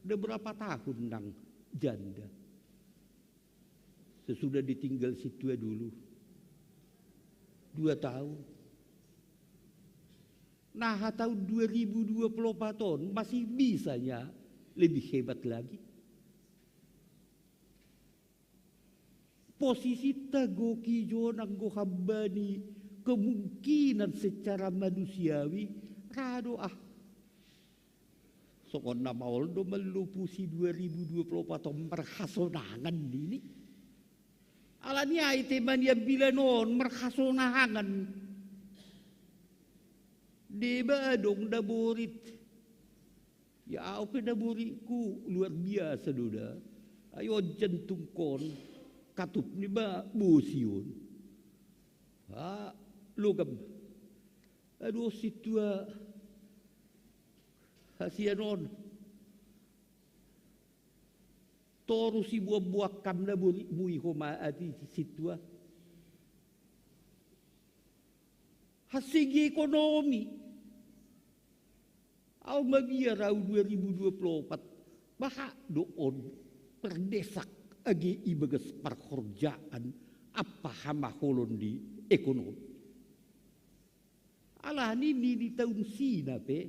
udah berapa tahun nang janda. Sesudah ditinggal situ dulu 2 tahun. Nah tahun 2024 tahun masih bisanya lebih hebat lagi. Posisi tagoki jonang go hambani kemungkinan secara manusiawi rado sokon nama oldo melupusi 2024 merhasonangan ini alanya ite mania bilanon merhasonangan deba dong daborit ya oke daboriku luar biasa duda ayo jantung kon katup ni ba busion lugam aduh situa hasianon toru si buah kam na bui homa ati situa hasigi ekonomi au mabiarau 2024 baha doon perdesak agi ibagas perkerjaan apa hama holon di ekonomi. Alah ini di tahun Sina pe.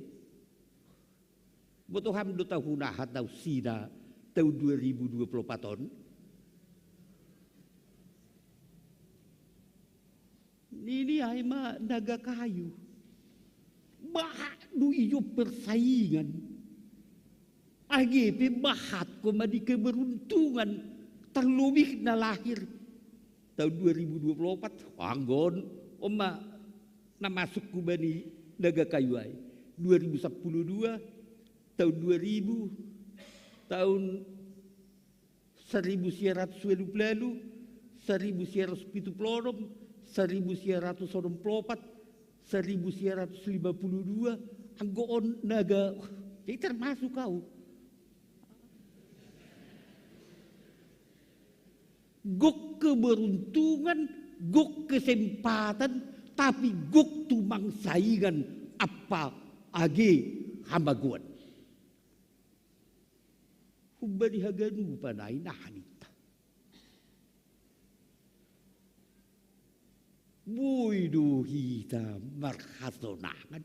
Betul ham do tahun tahun Sina tahun 2024 tahun. Ini aima naga kayu. Bahat du ijo persaingan. Agi pe bahat ko madi keberuntungan terlebih na lahir tahun 2024 anggon oma na masuk ku bani naga kayu ai 2012 tahun 2000 tahun 1900 lalu 1976 1994 1952 anggon naga jadi termasuk kau guk keberuntungan, guk kesempatan, tapi guk tumang saingan apa age hamaguan. Hubari haganu panay nahanita. Buidu hita marhasonangan.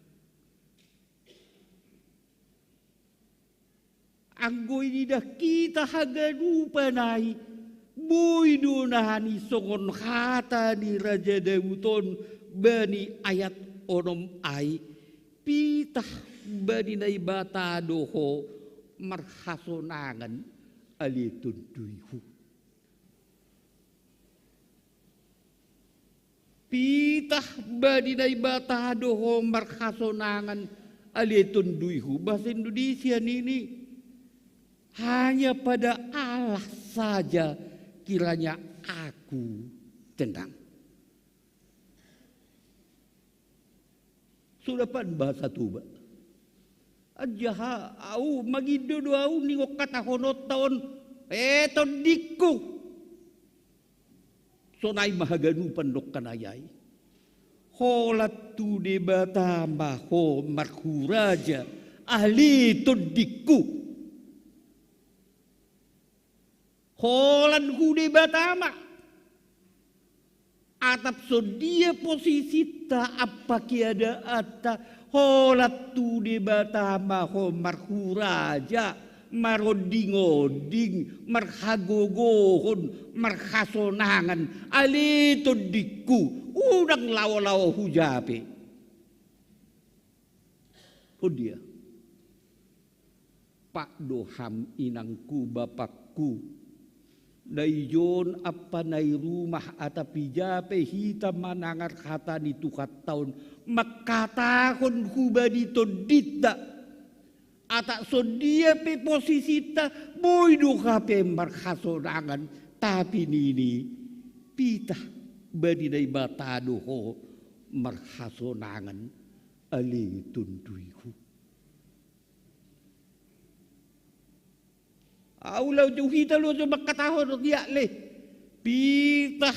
Anggoy ni dah kita haganu panay. Buidu nahani songon kata ni Raja Dawuton bani ayat onom ay pitah baninay batado ho marhasonangan alitun duyhu. Pitah baninay batado ho marhasonangan alitun duyhu. Bahasa Indonesia ini hanya pada Allah saja kiranya aku tenang. Sudah pan bahasa tuba. Ajaha au magido do au ningok kata honot taon eto diku. Sonai mahaganu pandok kanayai. Holat tu de batama ho markuraja ahli to diku. Holan hu de batama. Atap so dia posisi ta apa kiada ata holat tu de batama ho marhuraja marodingoding marhagogohon marhasonangan alito diku udang lawa-lawa hujape. Oh dia Pak Doham inangku bapakku Dayjon apa nai rumah atapi jape hitam manangar kata ni tukat tahun makatakon hubadi to dita atak so dia pe posisi ta boy duka pe marhasonangan tapi nini pitah badi nai batado ho marhasonangan ali tunduiku. Aulau jauh kita lu coba katahon dia le pitah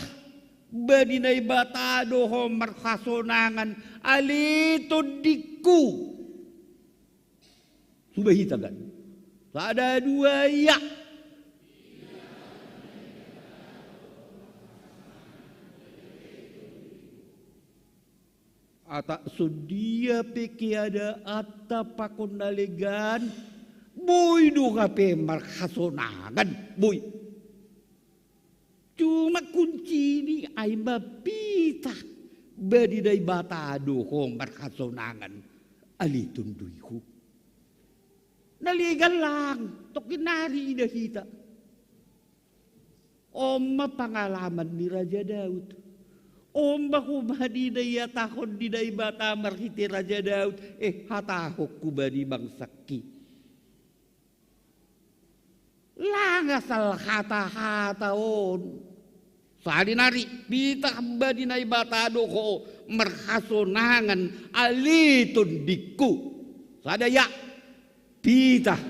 badinai batado ho marhasonangan alito diku sudah hita kan ada dua ya atak sudia peki ada atta pakon nalegan boy duka pe marhasonangan boy. Cuma kunci ini ay mapita badinay batado ho marhasonangan alitun duyhu. Naligan lang tokinari ida hita. Oma pangalaman ni Raja Daud. Oma kumadi daya takon di day bata marhiti Raja Daud hatahok kubani bangsaki. Langasal hata-hataon sadinari pitah badinay batado ko marhasonangan alitun diku sadaya pitah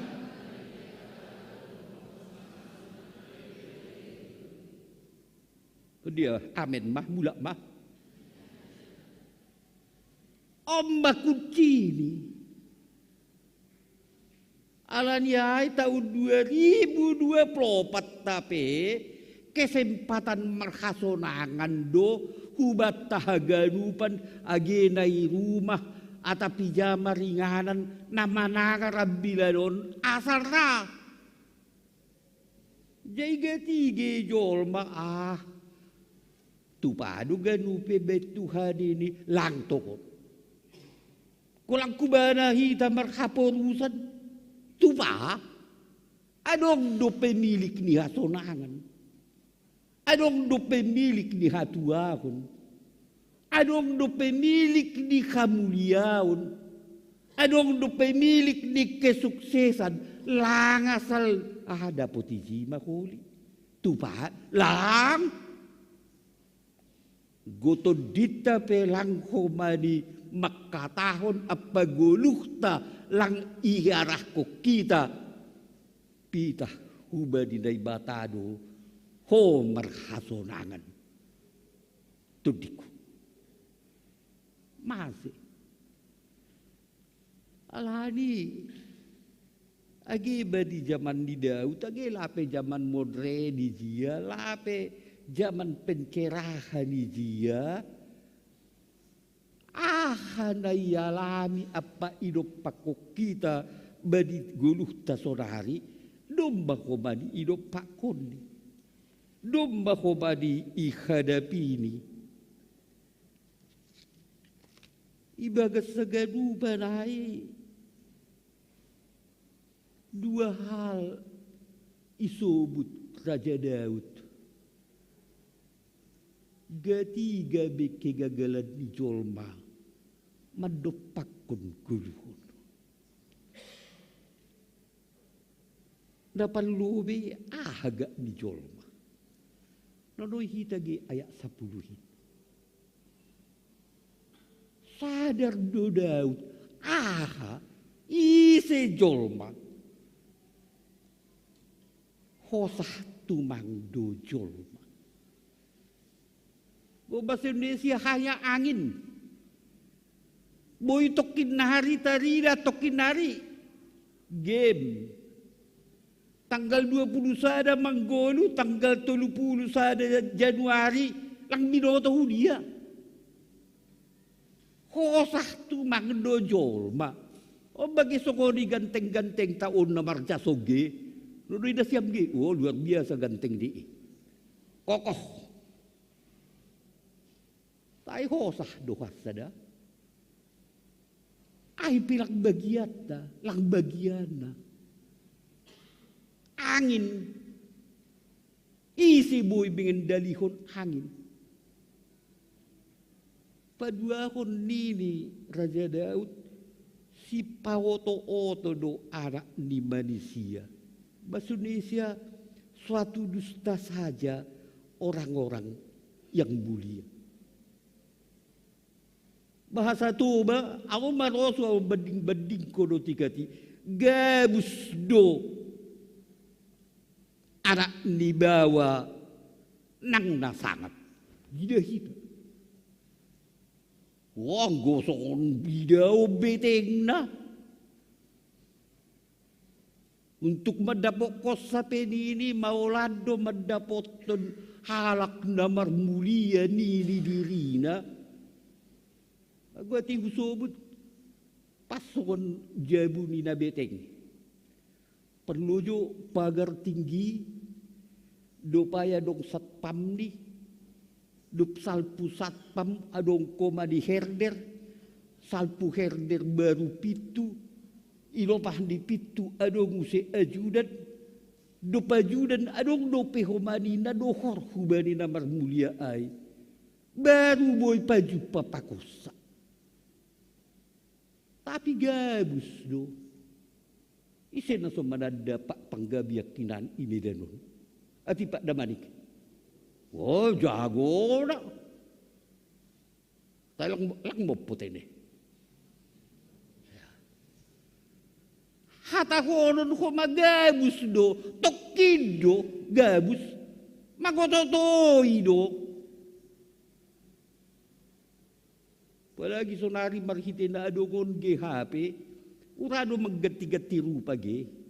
dia amin mah mula mah omba kucini alaniai tahun 2024 tapi kesempatan marhasonangan do hubat tahaganupan agenai rumah atapi jama ringanan namanaga rabbiladon asarna jaiga tige jolma tupadu ganupe betuhan ini lang toko kulang kubana hita marhaporusan tupa adong do pemilik ni hasonangan adong do pemilik ni hatuahon adong do pemilik ni kamuliaon adong do pemilik ni kesuksesan langasal dapat ijima kuli tupa lang goto dita pelang homani makatahon apa guluhta lang iarah ko kita pitah hubadi day batado ho marhasonangan tudiku masih alani agi badi zaman di Daud agi lape zaman modern di dia lape zaman pencerahan di dia hanay alami apa idop pakok kita badi guluh tasonari domba ko badi idop pakon domba ko badi ihadapini ibagas sagadu panay. Dua hal isobut Raja Daud. Gati gabe kegagalan di jolma madopakon guluhon. Dapan lobe agak di jolma. Nonoy hitagi ayat 10. Sadar do Daud aha ise jolma. Hosah tumang do jolma. Bahasa Indonesia hanya angin. Boy tokin hari tarida tokin hari. Game. Tanggal 20 sada Manggolu, tanggal 30 sada Januari, lang binoto dia. Hosah tu mangdo jolma. O bagi sokoni ganteng-ganteng taon na marja soge. Nunoy na siyam gi. Oh luar biasa ganteng di. Kokoh. Tay hosah dohas sada. Ay pilang bagiat na, lang bagian na. Angin. Isi boy bingin dalihon angin. Paduahon nini Raja Daud si pawoto-oto do anak ni manusia. Bahasa Indonesia suatu dusta saja orang-orang yang mulia. Bahasa tu ba, aku marosu aku banding kono tikati gabus do anak ni bawa nang na sangat gida hita. Wong gosokon bidao beteng na untuk mendapot kosape ini maulado mendapoton halak namar mulia ni dirina. Aku tinggu sobut pasokon jabu ni na beteng. Perlu jo pagar tinggi dopaya dong satpam ni dup salpu satpam adong koma di herder salpu herder baru pitu ilopah di pitu adong use ajudan dup ajudan adong dope homani na dohor hubani namar mulia ai baru boy paju papakosa tapi gabus do isen na so manada pak panggabiak kinan ini danon ati pak damanik. Oh jago na. Tayo lang mo puti ni. Hata konon ko magabus do. Tokido gabus. Magototoy do. Palagi sonari marhiti na adogon ge hape. Urado maggati-gati rupa ge.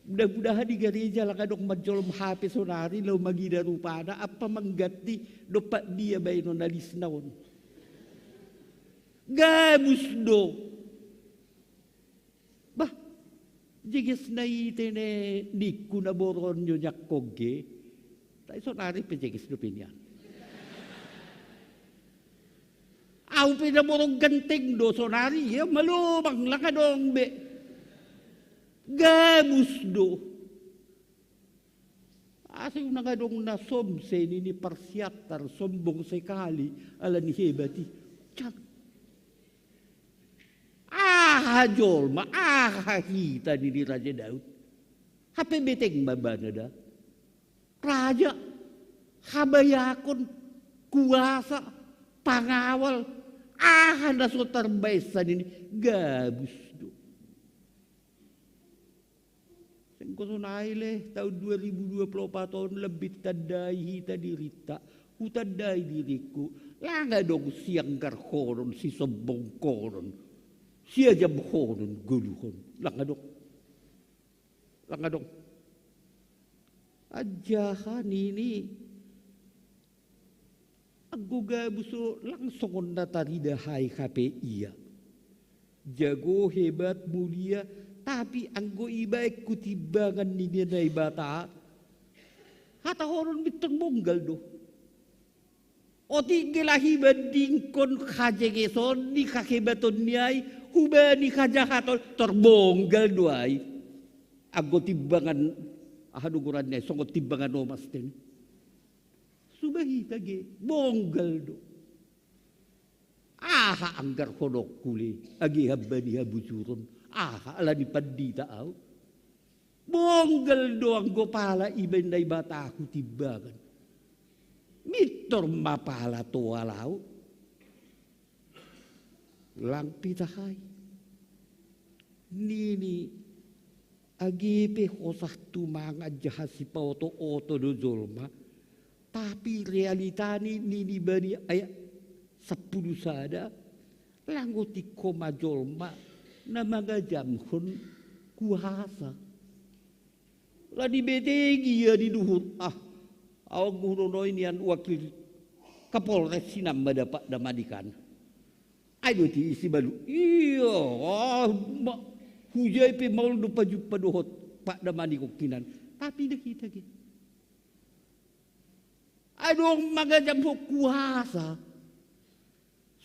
Mudah-mudahan di gereja lang kadok majolom hape sonari law magida rupana apa manggati dopat dia bayno nalis naon. Gabus do. Bah, jigis na itene niku na boron nyo nyakoge. Tayo sonari pa jigis do pinyan. Aw pinaborong ganteng do sonari, malumang lang kadong be. Gabus do. Asing nakadong na somse ni parsiatar sombong sekali ala ni hebati. Cak. Jolma, kita ni Raja Daud. Hape beteng babana da. Raja, habayakon, kuasa, pangawal, na so terbaisan ini gabus do. Kosonaile tahun 2024 tahun lebih tadai hita dirita utadai diriku langa dong siang garhoron si sombong koron si aja bohoron guluhon langa dong ajahan ini aku gabuso langsung natari dahai KPI jago hebat mulia tapi anggo ibaik kutibangan ni dinay bata hata horon mitang monggal do O tinggilahi bandingkon kajegeson ni kakebaton niay hubani kajahaton terbonggal duay. Ago timbangan ahaduguran niya songot timbangan omas ten. Subahi tage bonggal do. Aha anggar kodok kuli agi habani habusuron. Aha ala ni pandita aw. Bonggal do ang gopala iben day bata aku timbangan. Mitor mapala to alaw. Lang pitahay. Nini agipe hosah tumanga jahat si pauto oto do zolma. Tapi realita nini bani ay 10 sada. Languti koma zolma na mga jamhon kuhasa. Ladi betegi ya di duhur awak guruno ini yang wakil Kapolres Sinam mendapat damadikan. Ayo ti isi balu. Iya, hujai pe mau lupa jumpa dohot Pak damadi kokinan. Tapi dah kita gitu. Aduh magajam kuasa.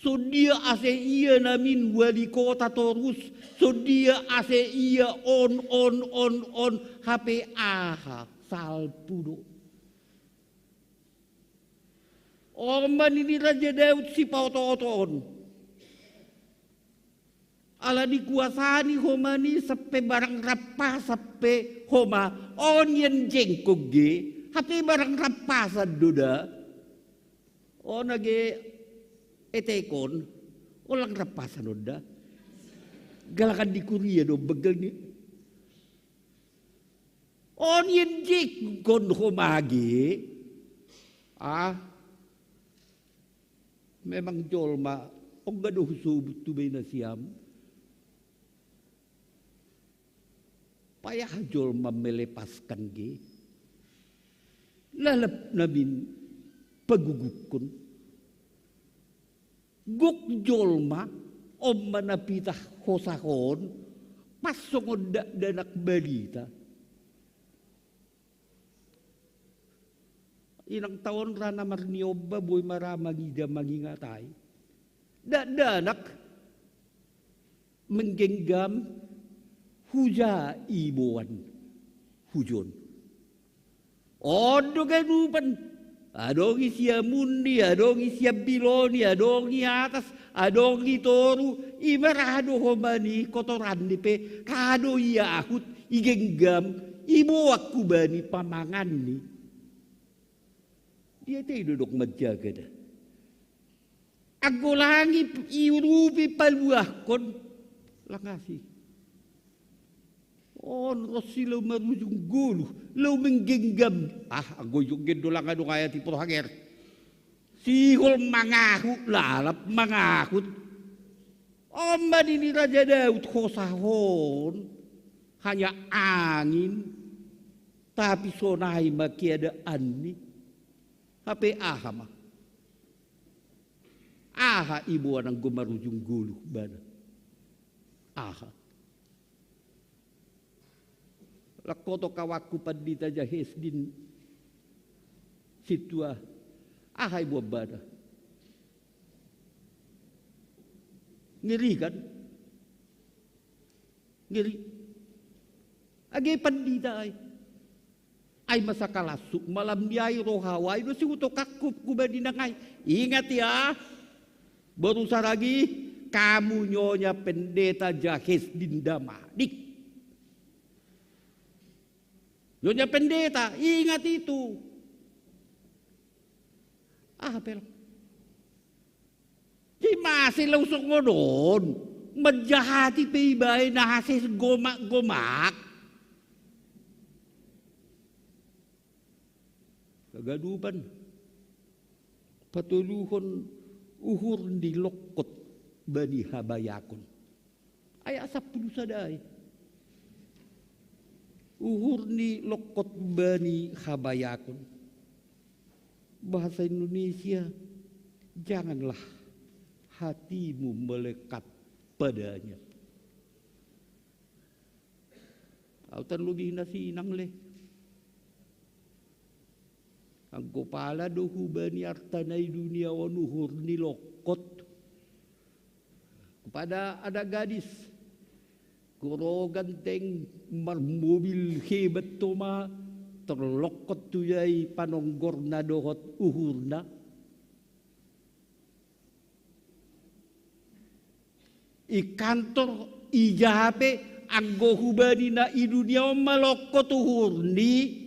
So dia ase iya namin wali kota terus. So dia ase iya on HP aha salpudo. Oman ini Raja Daud si pauto-otoon. Ala dikuasani homani sampai barang rapa sampai homa. Onyen jengkog ge. Hati barang rapasan duda. O nage etekon. Olang rapasan duda. Galakan di Korea do begel ni. Onyen jengkog homage. Memang jolma ang gaduh subut tubay na siyam. Payah jolma melepaskan ge. Lalap namin pagugukon. Guk jolma om manapitah hosahon pasong danak balita. Inang taon rana marnioba boy maramagida mangingatay. Danak menggenggam huja ibuan hujon. Odo ganupan. Adongi siya mundi, adongi siya biloni, adongi atas, adongi toru. Imarado homani kotoran ni pe. Kado iya akut igenggam. Ibu aku bani pamangan ni. Dia tayo duduk menjaga dah. Aku langi iurupi paluah kon langasi. On rosilaw marujung gulu, law menggenggam. Aku yung gendolang ano kaya tipo hanger. Sihol mangahut lalap mangahut. Oman ini Raja Daud kosahon hanya angin, tapi sonai makiadaan ni. HP aha mah. Aha ibu anang gumarujung gulu bana. Aha. Lakoto kawaku padita jahes din situa. Aha ibu bana. Ngeri kan? Ngeri. Agi pandita ay masakalasuk malam diay rohaway no si uto kakup kubadi nangay. Ingat ya, berusaha lagi kamu nyonya pendeta Jahes Dindamadik. Nyonya pendeta, ingat itu. Pel. Di masih langsung ngodon, menjahati pibay na hasis gomak-gomak. Kagadupan patuluhon uhur di lokot bani habayakon. Ay asap saday. Uhur ni lokot bani habayakon. Bahasa Indonesia, janganlah hatimu melekat padanya. Autan lugi na si inang le. Ang kopala do hubani artanay dunia wanuhur ni lokot. Kepada ada gadis kuro ganteng marmobil hebat toma terlokot tuyay panonggor na dohot uhur na. Ikantor ijahape anggo hubani na idunia malokot uhur ni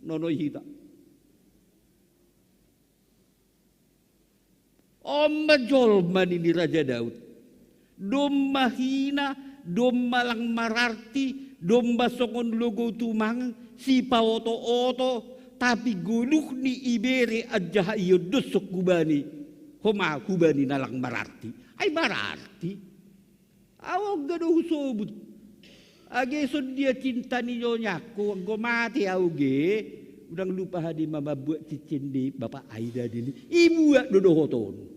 nonoy hita. Majol mani ni Raja Daud. Domba hina, domba lang mararti, domba songon logo tumang, si paoto-oto, tapi guluk ni ibere adjaha iyo dosok kubani. Homa kubani na lang mararti. Ay mararti. Awag gado husobut. Age so dia cinta ni nyonyaku, anggo mati auge. Udang lupa hadi mama buat cicin di Bapak Aida dini. Ibu ak dodohoton.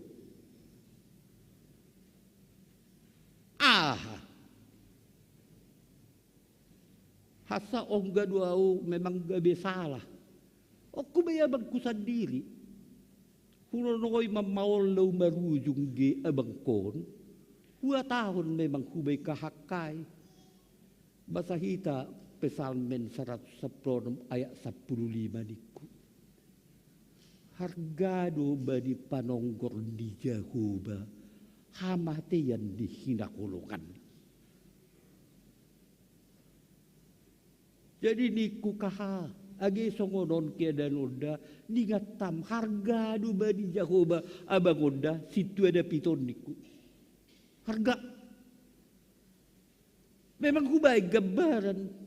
Hasa ongga duau memang gabe salah. Aku bayabang ku sendiri. Hunonoy mamaol law marujung ge abangkon. 2 tahun memang kubay kahakai. Basahita Pesalmen 110 ayat 15 niku. Hargado bani panonggor di Jahoba hamate yang dihinakulungan. Jadi niku kaha age songonon kia dan oda ningatam hargado bani Jahoba abang oda situ ada piton niku. Harga memang kubay gambaran.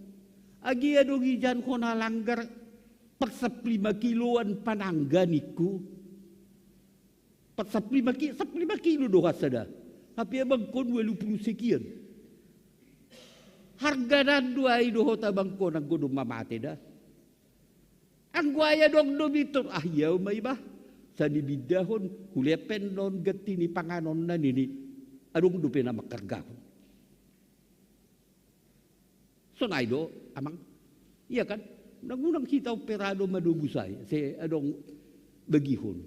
Agi adong ijan ko nalanggar persap 5 kiloan panangganiku. Persap 5 kilo doh hasada. Tapi abang kon 20 sekian. Harga dan dua doh abang kon ang godong mamate dah. Ang guaya dong domitor yaw may ba. Sa dibidahon kulepen non gati ni panganon na nini. Adong dupe na makargahon. So naido, amang, iya kan? Nang-unang kita operado madubusay, si adong bagihon.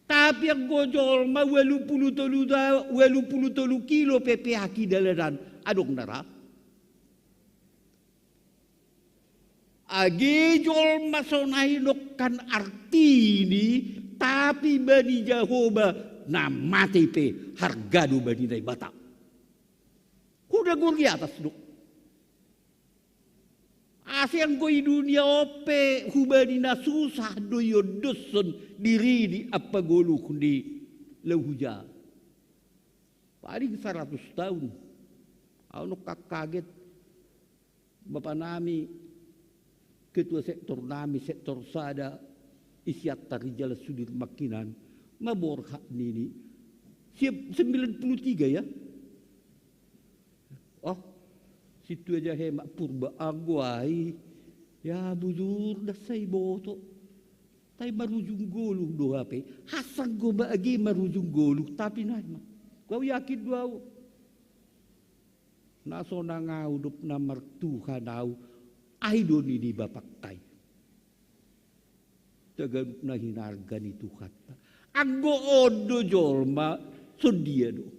Tapi ang gojol ma 83 kilo PPH dalaran, adong nara. Agi jol masonay kan artini, tapi bani Jahoba na mati pe hargado bani day bata. Kuda gurgi atas duk. Asyang goy dunia ope hubani na susah doyo doson diri di apa goluk di lahuja. Paling 100 tahun. Ano kakaget Bapak nami ketua sektor nami sektor sada Isyat Tarijal Sudir Makinan maborha nini. Siap 93 ya. Oh situ aja hemat purba agwai ya bujur dasai boto tay marujung goluk do hape hasan go baagi marujung goluk tapi nah kau yakin duau naso nangau dup na martuha nau aido ni bapak tay tagan na hinarga ni Tuhan anggo odo jolma sundia do.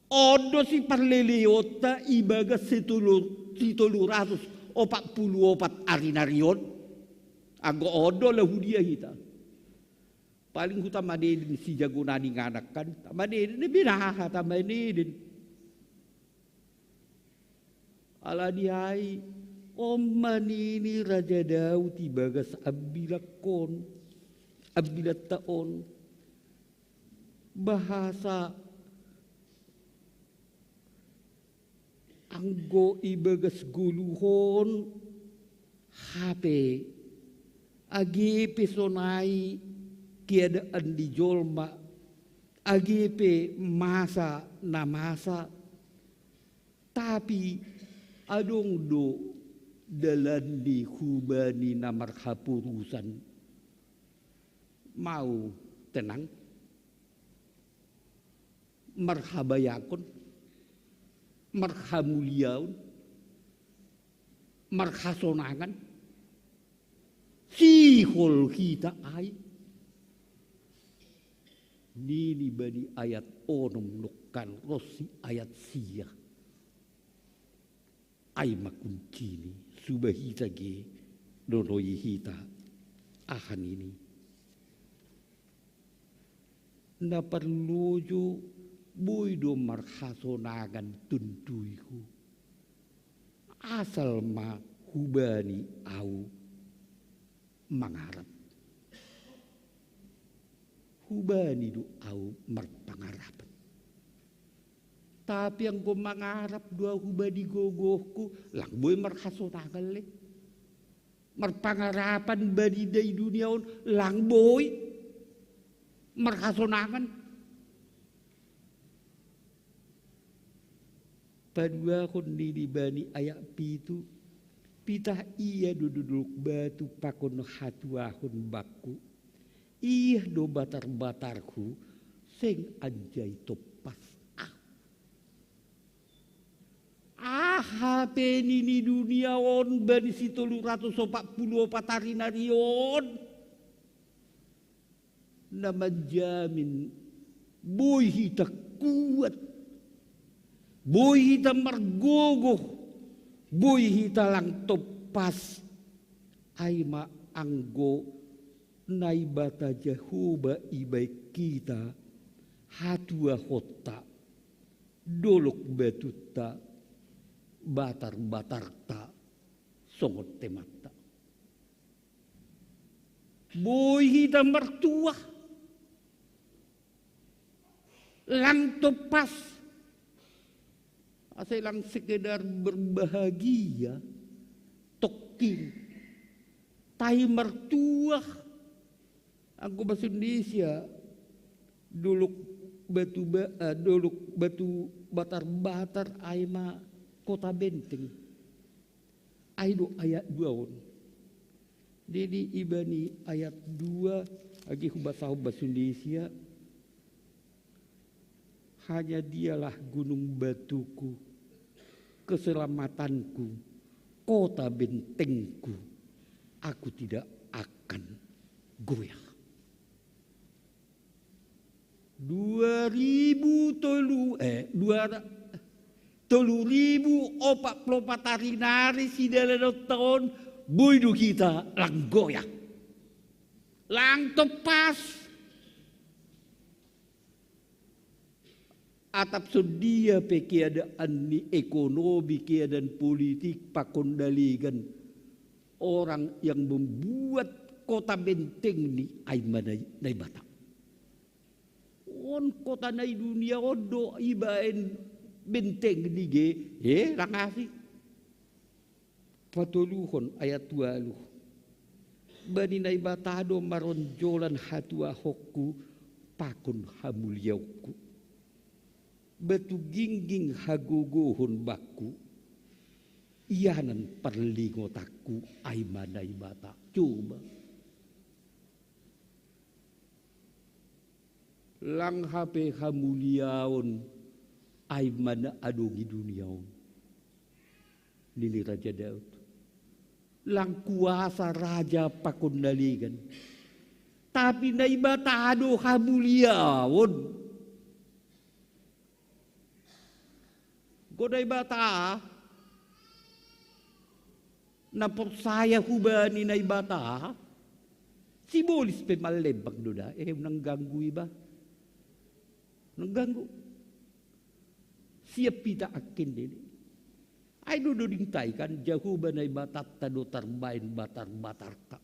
Odo si parleliota ibaga situluratus 44 arinarion. Ago odo lah hudia hita. Paling huta madedin si jagunani nganak kan. Madedin ni binaha tamadedin. Ala dihai manini Raja Daud ibaga sa abilakon. Abilat taon. Bahasa anggo ibagas guluhon hape agi pesonai kiadaan di jolma agi pe masa na masa tapi adong do dalan di hubani na marhapurusan mau tenang marhabayakon marhamuliaun marhasonangan Sihol kita ay. Nini bani ayat onom lokal rosi ayat siya. Ay makuncini subahita ge donoy hita ahan ini. Na perlujo boy do marhasonagan tuntuiku. Asal ma hubani au mangarap. Hubani do au marpangarapan. Tapi yang ko mangarap dua hubani gogohku lang boy marhasonagan le. Marpangarapan bani day dunia on lang boy marhasonagan. Padua kon di bani ayak pitu pitah iya duduk batu pakon hatuahun baku iya do batar-batarku sing anjay topas HP nini dunia on bani si 340 patarinarion na menjamin boy hita kuat, boy hita margogo, boy hita lang topas ay maanggo naibata jahuba ibay kita hatua hota dolok batuta batar-batarta songot temata boy hita mertua lang topas asal lang sekedar berbahagia tokin tahi mertua aku bahasa Indonesia dolok batu batar-batar aima kota benteng aido ayat 2 jadi ibani ayat 2 lagi bahasa Indonesia. Hanya dialah gunung batuku, keselamatanku, kota bentengku. Aku tidak akan goyah. 2040 tarinari si dalam tahun buidu kita lang goyah. Lang topas. Atap sedia keadaan ni ekonomi, keadaan politik, pakondaligan orang yang membuat kota benteng ni ay manay bata. On kota na dunia odo ibaen benteng ni ge, langasi. Patuluhon ayat 20. Bani nay batado maronjolan hatua hokku pakon hamulyauku. Batu gingging hagogohon baku iyanan perlingotaku ay manay bata coba lang HP hamuliaon ay mana adongi duniaon nili Raja Daud lang kuasa raja pakondaligan tapi nay bata ado hamuliaon Godai bata na persaya hubani na ibata sibolis pe malembang doda nangganggu iba nangganggu siap pita akin dili ay dududing tay kan jahuba na ibata tado tarbain batar ka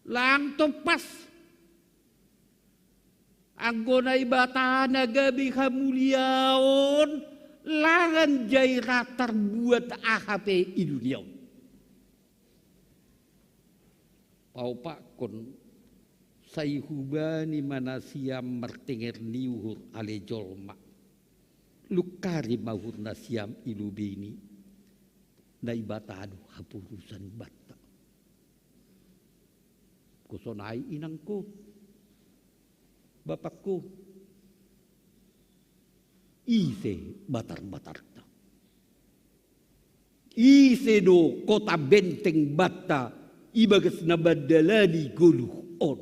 lang topas anggo na ibata na gabi hamuliaon langan jay ratar buat AHP iduniaw. Paupakon sayhubani manasiam martinger niuhur alejolma. Lukari mahur nasiam ilubini na ibatado hapurusan bata. Kusonay inangku. Bapakku ise batar-batar ta. Isedo kota benteng bata ibagas nabadalani guluh on.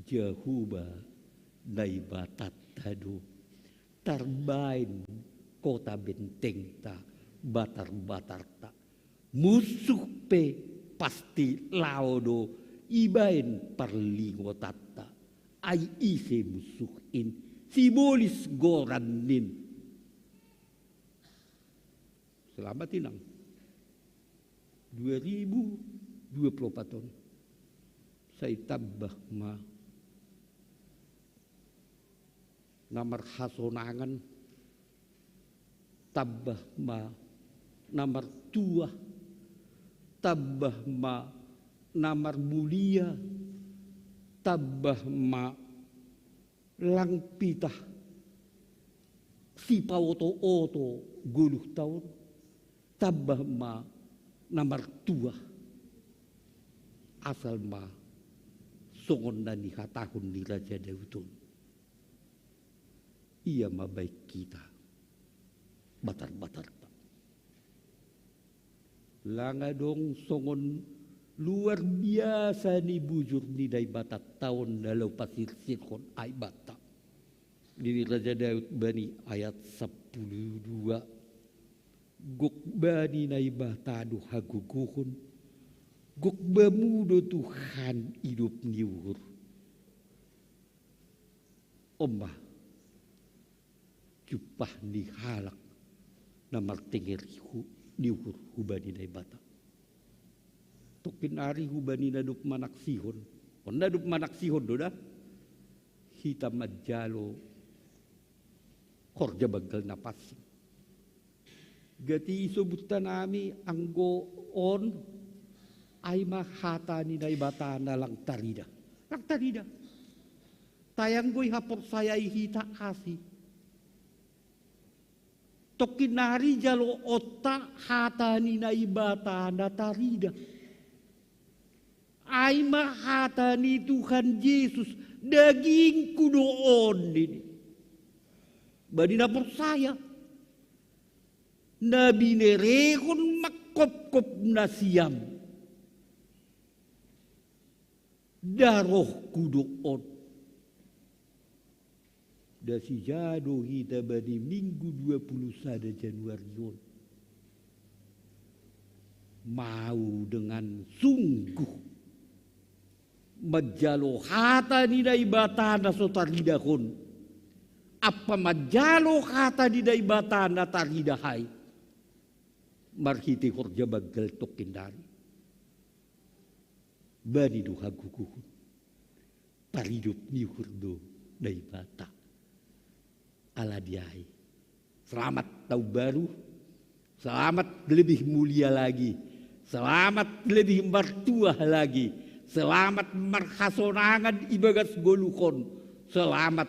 Jahuba naibatat tado tarbain kota benteng ta batar-batar ta. Musuh pe pasti laodo ibain parlingotata. Ai ise musuhin simbolis goranin. Selamat inang 2024 tahun saya tambah namar hasonangan tambah namar tua tambah namar mulia tambah lang pitah si pawoto-oto guluh tahun tambah namar tua asal songon dan tahun di Raja Daudun ia baik kita batar-batar langa dong songon luar biasa ni bujur ni dai batat tahun dalau pasir sirkon ai bata di Raja Daud bani ayat 12 gok bani nai batadu haguguhun gok bamudo Tuhan hidup niuhur ombah cupah ni halak namar tengerihu niuhur hubani nai bata tokin ari hubani nadup manaksihon nadup manaksihon doda hitam majalo korja bagal napas gati isobutan nami anggo on ay mahata ni naibata na lang tarida. Lang tarida. Tayang go'y hapor saya ihita kasi. Tokinari jalo otak hata ni naibata na tarida. Ay mahata ni Tuhan Yesus daging kunoon ini. Badi napor saya. Nabi nerehon makop-kop na siyam. Daroh kudoon. Da si jado kita bani minggu 21 Januari yon. Mau dengan sungguh. Majalo hata ni na ibata na so taridahon. Apa majalo hata ni na ibata na taridahay. Marhiti korja bagal tokindari. Bani duha guguhun. Paridup ni hurdo dari bata. Ala diai. Selamat tahun baru. Selamat lebih mulia lagi. Selamat lebih mertuah lagi. Selamat marhasonangan ibagas golukon. Selamat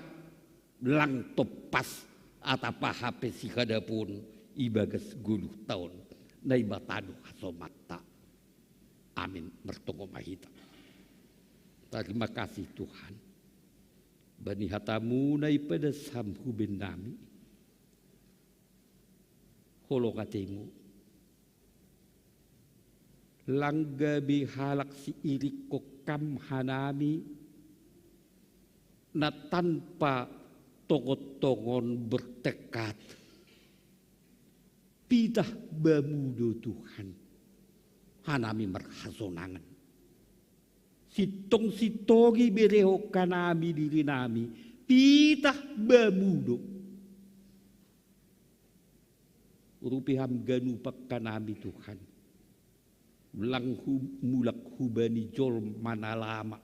lang topas atapa HP sikadapun ibagas guluh tahun. Nai batadu hasomata. Amin. Mertongo mahita. Terima kasih Tuhan. Bani hatamu nai pada samhu benami. Holokatemu. Langga bihalak si irik kokam hanami. Na tanpa tongot-tongon bertekad. Pitah bamudo Tuhan. Hanami merhasonangan. Sitong-sitongi bereho kanami diri nami. Pitah bamudo. Rupiham ganupak kanami Tuhan. Lang mulak hubani jol manalama.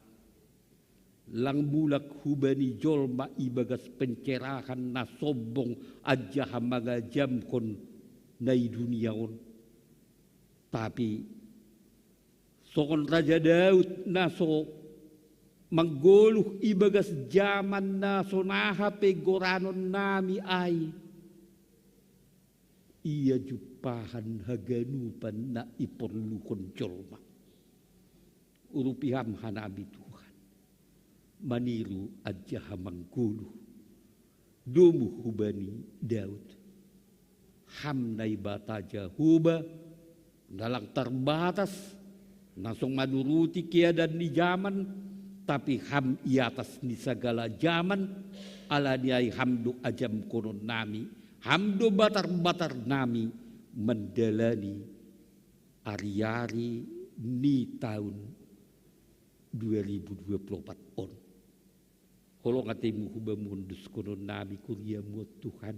Lang mulak hubani jol ma ibagas pencerahan na sobong aja hamaga jamkon nai duniaon. Tapi sokon Raja Daud naso manggoluh ibagas zaman naso nahape goranon nami ay. Ia jupahan haganupan na iporlukon colma. Urupiham hanabi Tuhan. Maniru aja hamangguluh. Domu hubani Daud. ham nai bata Jehovah dalang terbatas langsung menuruti keadaan di zaman, tapi ham i atas di segala zaman ala niai hamdo ajam konon nami, hamdo batar-batar nami mendelani ari-ari ni tahun 2024 on. Kalau ngatimu hubamundus konon nami kuria muat Tuhan,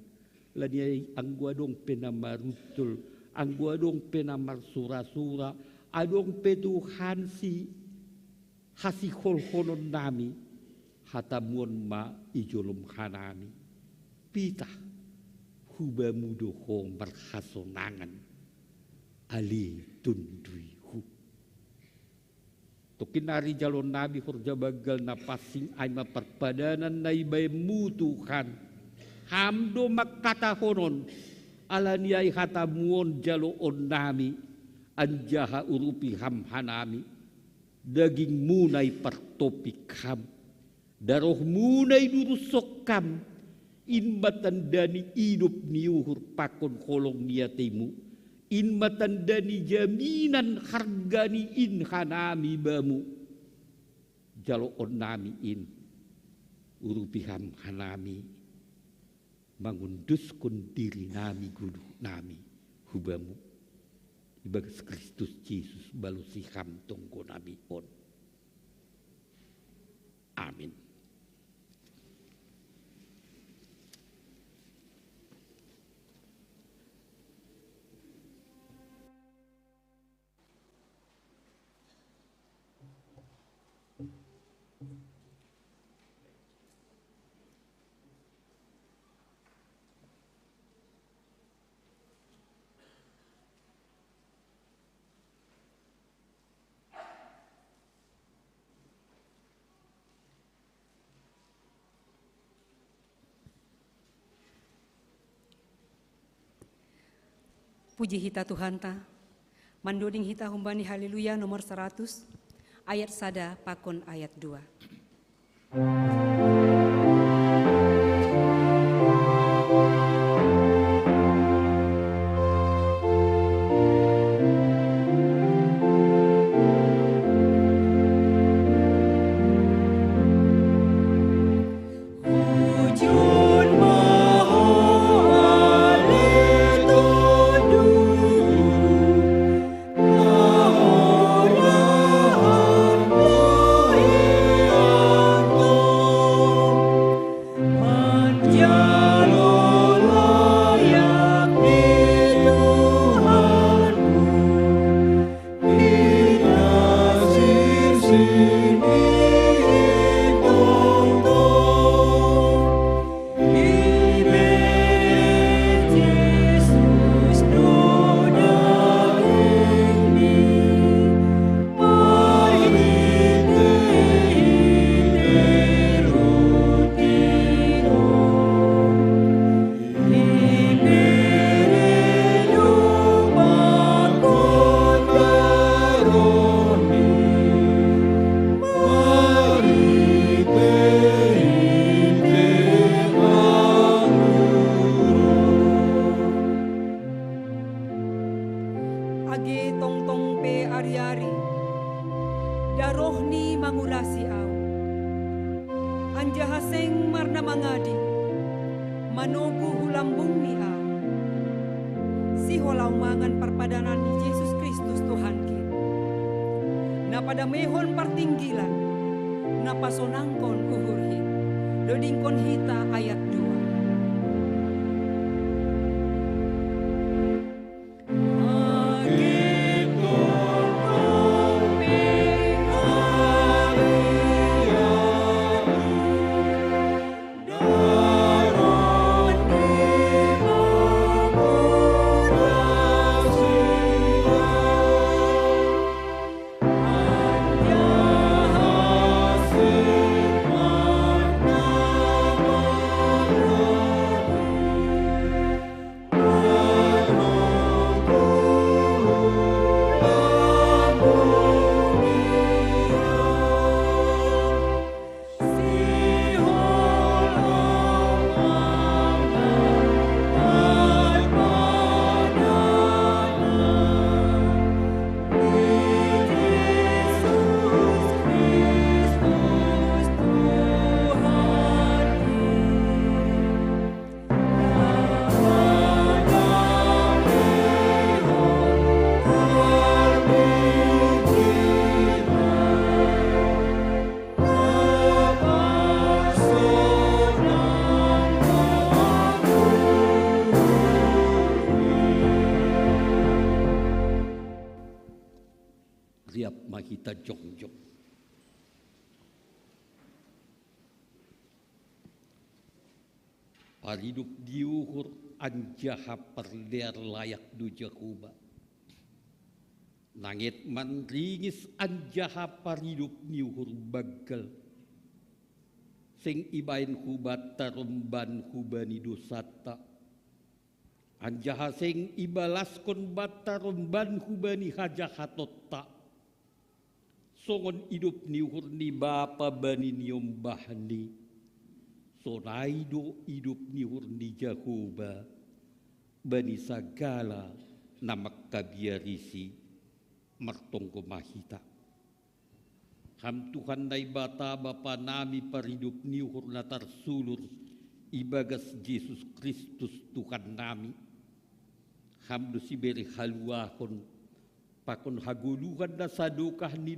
laniai anggua dong penamarutul, anggua dong penamar sura-sura, adong petuhan si hasi konon nami, hatamuan ma ijolom hanami, pita hubamudo hong berhasonangan, ali tundui hu. Tokin ari jalon nabi hurja bagal na pasing ay maperpadanan na ibay mutuhan. Hamdo makata honon ala niyay hatamuon jaloon nami anjaha urupi hamhanami. Daging munay partopik ham. Daroh munay durusok kam. Inmatandani idup niuhur pakon kolong niyatimu. In matandani jaminan hargani in hanami bamu jaloon nami in urupiham hanami mangunduskan diri nami gudu nami hubamu ibagas Kristus Yesus balusiham tongko nami on. Amin. Puji hita Tuhan ta, mandoding hita humbani haleluya nomor 100, ayat sada pakon ayat 2. mahita jongjong. Paridup diuhur anjaha perliar layak duja kuba. Nangit manringis anjaha paridup niuhur bagal. Sing ibain hubata remban hubani dosata. Anjaha sing ibalaskon bata remban hubani hajahatota. Songon hidup niuhur ni bapa bani niombahni. Sonaido hidup niuhur ni Jahoba. Bani sagala namak kabiarisi martongko mahita. Ham Tuhan nai bata bapa nami paridup niuhur natar sulur ibagas Yesus Kristus Tuhan nami. Ham dosiberi haluahon pakon haguluhan na sadokah ni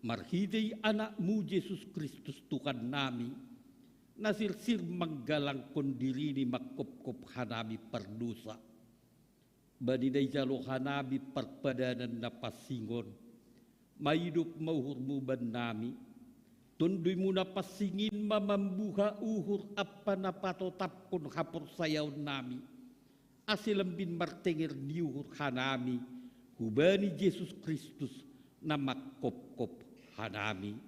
marhidei anakmu Yesus Kristus Tuhan nami. Nasir-sir manggalang kondiri ni makop-kop hanami perdosa. Badinay jalo hanami perpadanan na pasingon. Maidup mauhurmu ban nami. Tunduy mo na pasingin mamambuha uhur apa na patotap kon hapor sayaw nami. Asilambin martengir niuhur hanami. Hubani Yesus Kristus na makop-kop hanami.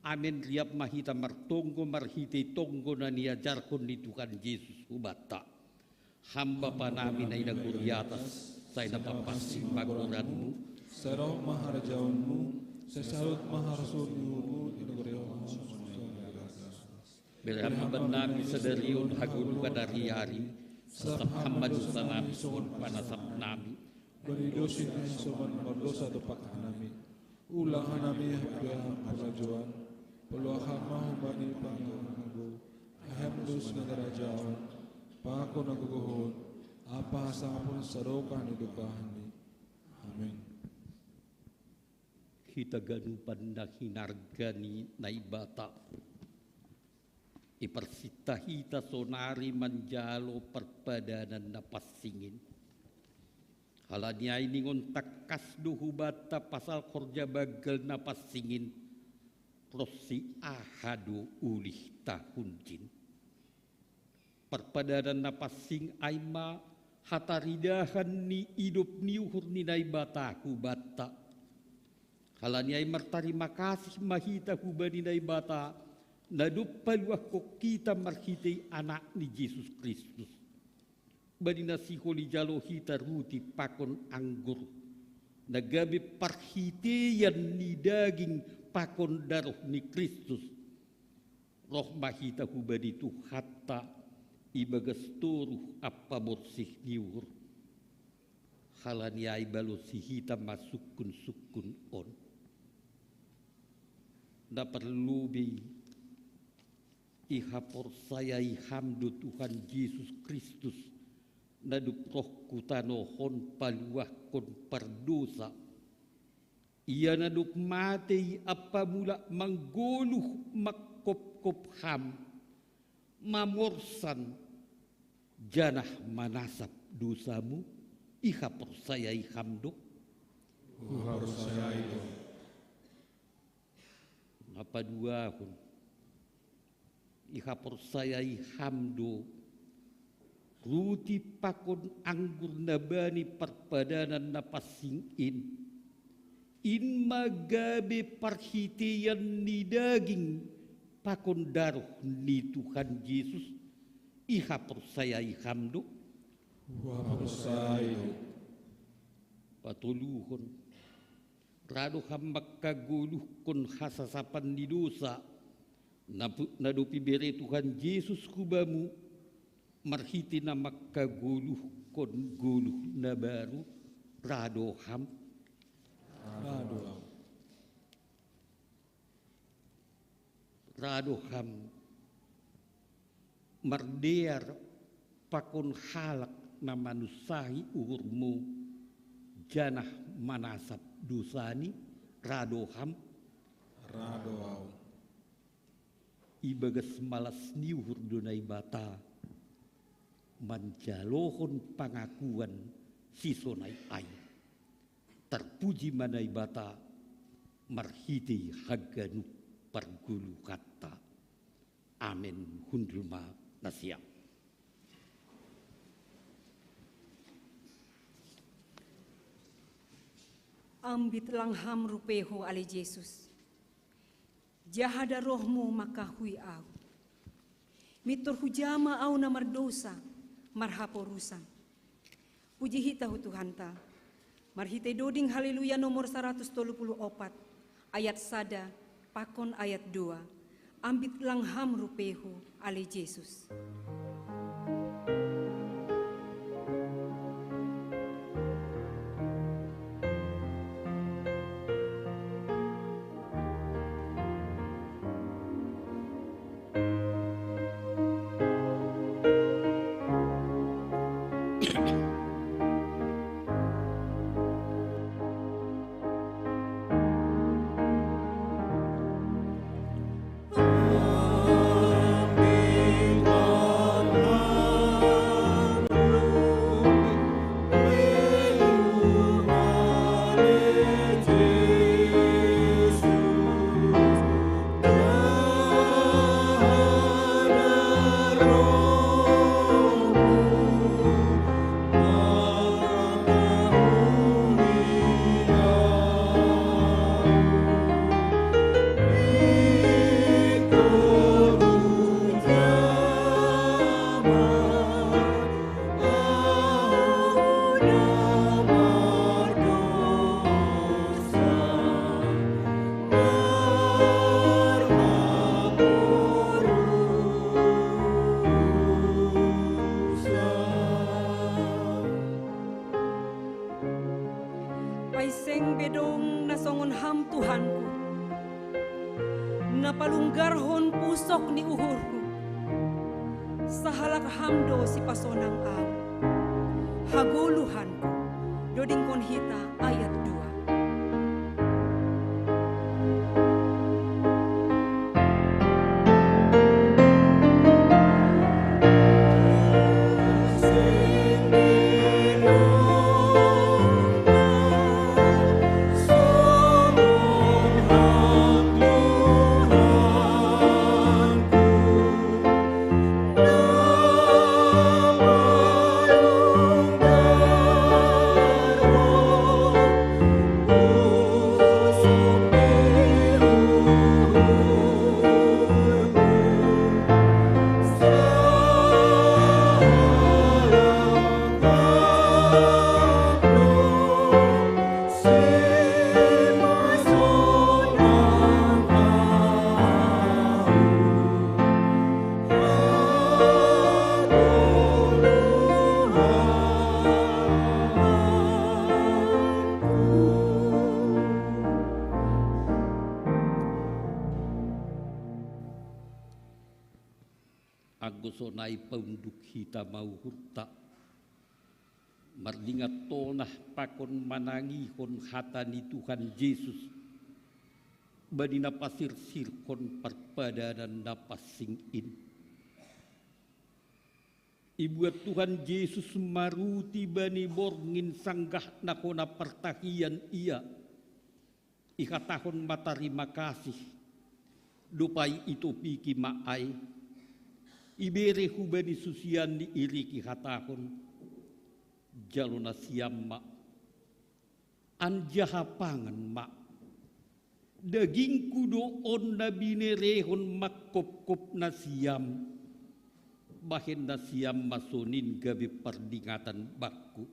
Amin riap mahita martonggo marhite tonggo na niajarkon ni Tuhan Yesus hubata. Hamba pa namin ay naguriatas sa napapasing maguranmu. Sa roh maharajawanmu, sa salot maharasunmu, inugureo Berhamban namin sa dariyon hagulukan dari-ari. Sa Muhammad sa namin suon panasap namin. Banidosin ay suman mardosa tupak hanami. Ulang hanami hapiyah parajuan. Peluahan mahumani pangago. Ahamdus na karajawan. Pako naguguhon. Apa hasapon sarokan idukahan ni. Amen. Kita ganupan na hinargani na ibata. Iparsitahita sonari manjalo perpadanan na pasingin. Halanya ini ngontak kasdo hubata pasal korja bagal na pasingin. Prosi ahadu ulih tahun jin. Perpadanan na pasing aima hataridahan ni hidup niuhur ni naibata hubata. Halanya ay martarima kasih mahita hubani naibata. Nadupaluah ko kita marhitay anak ni Yesus Kristus. Bani nasiholi jalo hita ruti pakon anggur. Nagabi parhiteyan ni daging pakon daroh ni Kristus. Roh mahita hubani tu hatta ibagas turuh apa borsih niur. Halanya ay balo si hita masukun-sukun on. Na perlubi ihapor saya ihamdu Tuhan Yesus Kristus naduk roh kutanohon paluah kon perdosa ia naduk mati apa mula manggoluh makop-kop ham mamorsan janah manasap dosamu ihapor saya ihamdu Harus saya itu. apa dua hun ihapor saya ihamdu ruti pakon anggur nabani perpadanan napasingin in magabe parhitian ni daging pakon daruh ni Tuhan Yesus ihapor saya ihamdu Harus saya itu. patuluhon rado hambak kaguluh kon hasasapan ni dosa nadupi bere Tuhan Yesus kubamu marhiti na makaguluh kon guluh na baru rado ham rado ham mardear pakon halak na manusahi uhurmu janah manasap dosani rado ham Rado. ibagas malas niuhur dunay bata manjalohon pangakuan si sonay ay terpuji manai bata marhiti haganu pergulu kata. Amin hundulma nasiam. Ambit langham rupeho ale Yesus. Jahada rohmu maka hui au. Mitur hujama au namar dosa marhaporusan. Puji hita hu Tuhanta. Marhite doding haleluya nomor 134 ayat sada pakon ayat 2. Ambit langham rupeho ale Yesus. Paiseng bedong nasongon ham Tuhanku, napalunggarhon pusok ni uhurku, sahalak hamdo si pasonang am, haguluhanku, doding konhita ayat 2. Agosonai paunduk hita mau hurta mardingat tonah pakon manangi kon hatani Tuhan Yesus badina pasir sirkon perpadanan napas singin ibuat Tuhan Yesus maruti bani borngin sanggah nakona pertahian ia ikatahon mata terima kasih dupai itu piki maai ibere hubani susian di iriki hatahon jaluna siam mak anjahapangan mak daging kudo on nabine rehon mak kop nasiam bahen nasiam masonin gabe perdingatan bakku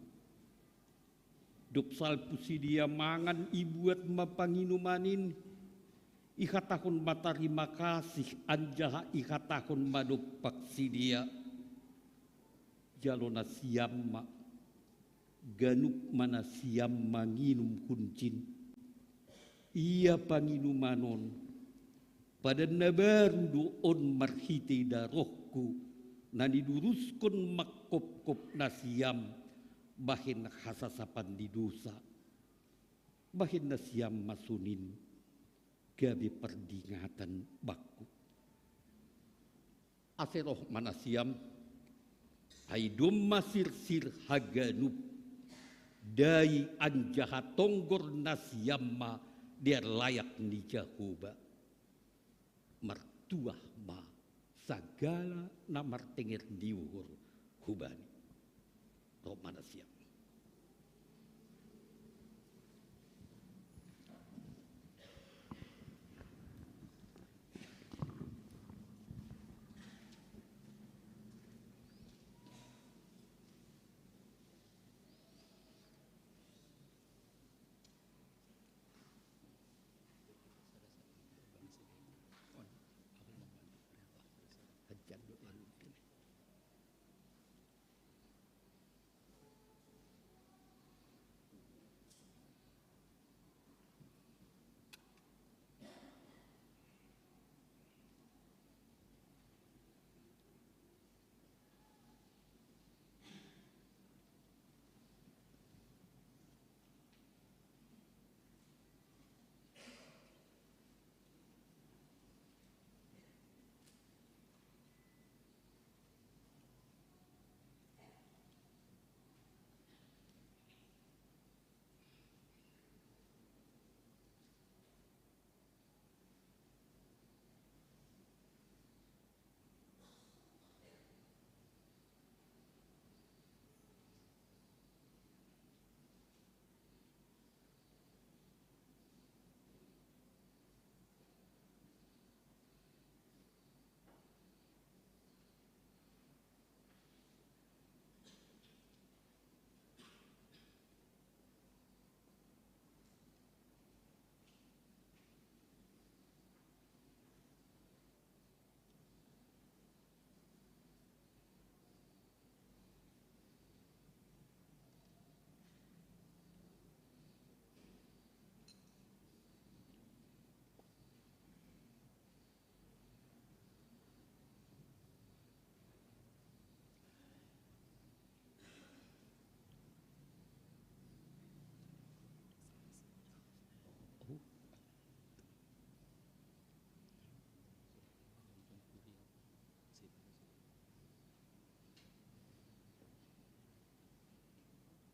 dopsal pusidia mangan ibuat mapanginumanin ikatahon mata terima kasih anjaha ikatahon madopak sidia jalona siam mak ganuk mana siam manginum kuncin ia panginumanon pada nabaru doon marhite darohku nani duruskon makkop nasiam bahin hasasapan di dosa bahin nasiam masunin gabe perdingatan bakku aseroh manasiam aidom masir sir haganub dai anjaha tonggor nasyamma dia layak ni Jahoba mertuah ma segala namar tengir diuhur hubani romana siam.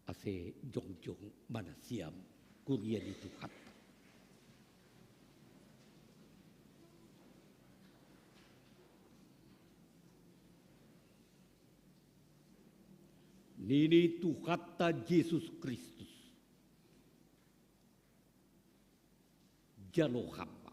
Ase jong-jong mana siam kuria itu kat. Nini tu kata Yesus Kristus. Jalo hamba.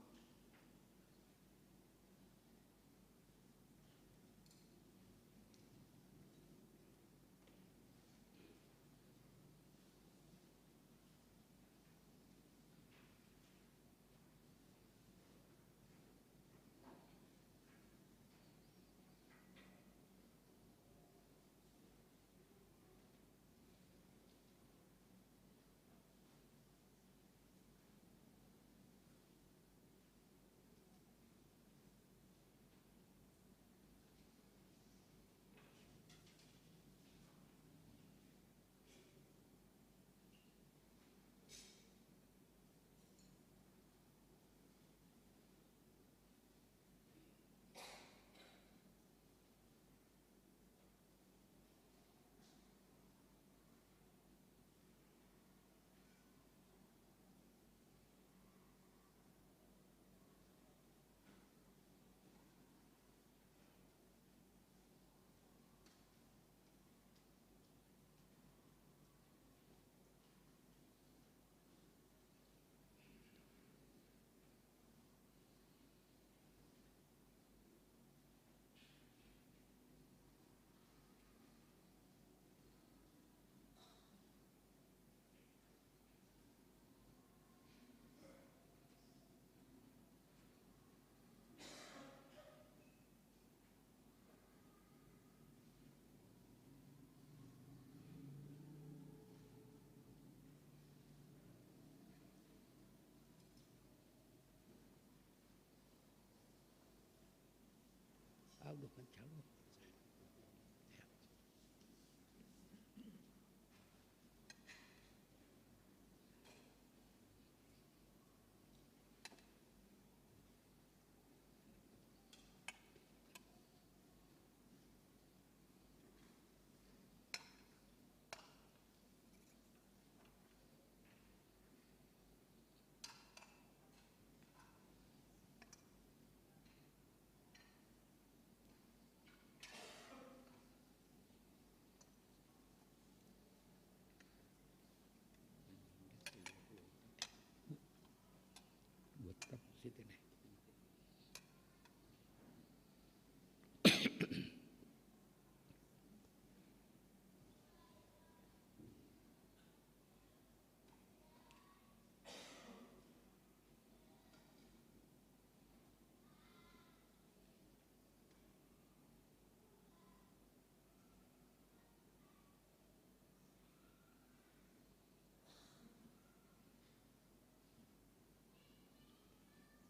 Udah kan calon.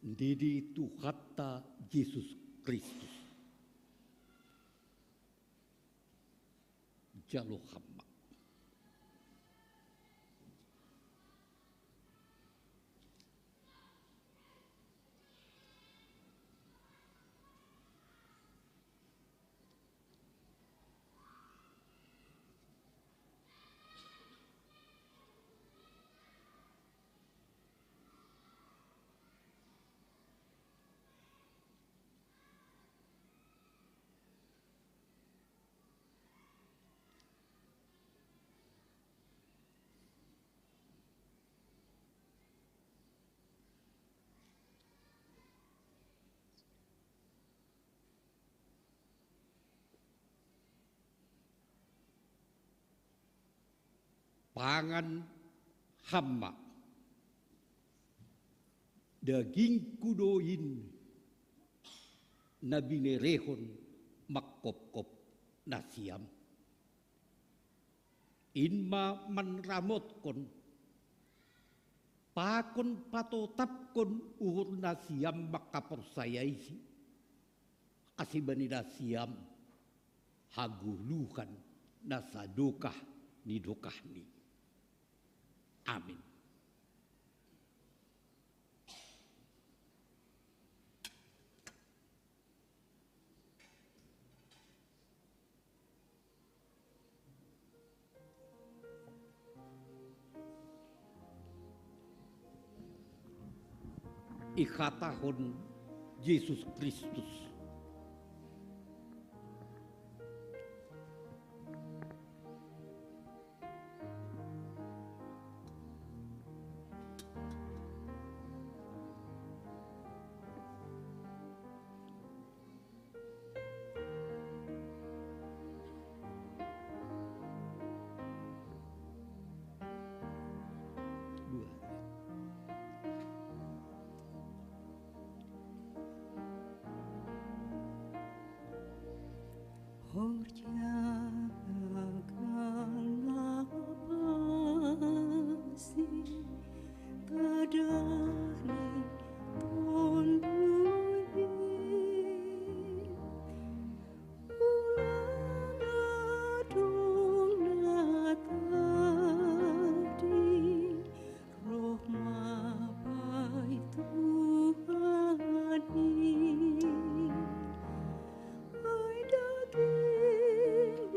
Didi Tuhatta Yesus Kristus. Jalo hamma. Pangan hamma daging kudoin nabi nerehon makkop-kop nasiam inma manramotkon pakon patotapkon uhur nasiam makapersayaisi asibani nasiam haguluhan nasadokah nidokahni. Amin. Ikhatahon Yesus Kristus. Horjagalah pasti kadari tondui ulang adong natadi roh mapai Tuhani. Ai daging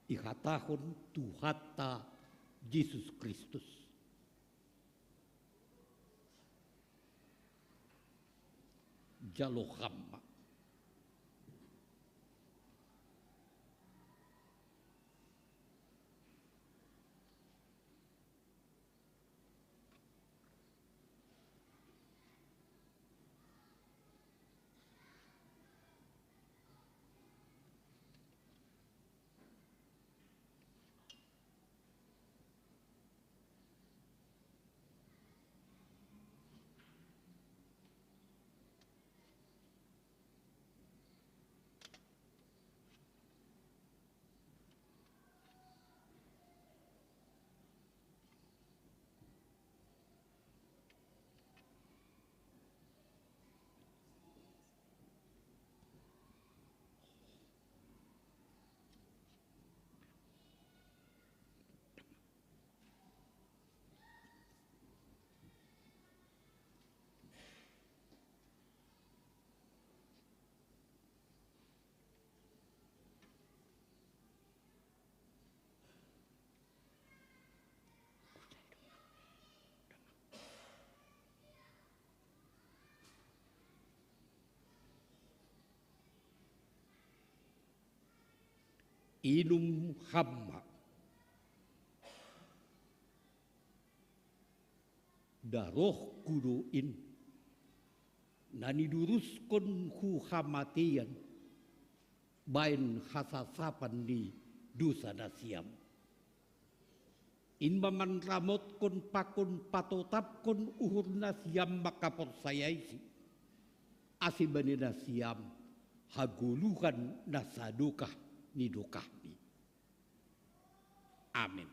ihatahon Tuhata Yesus Kristus. Jalohama. Inum hamma daroh kuduin nani duruskon hu hamatian bain hasasapan di dosa nasiam in maman ramot kon pakon patotap kon uhur nasiam maka persayaisi asibani nasiam haguluhan nasadukah nidukahni. Amin.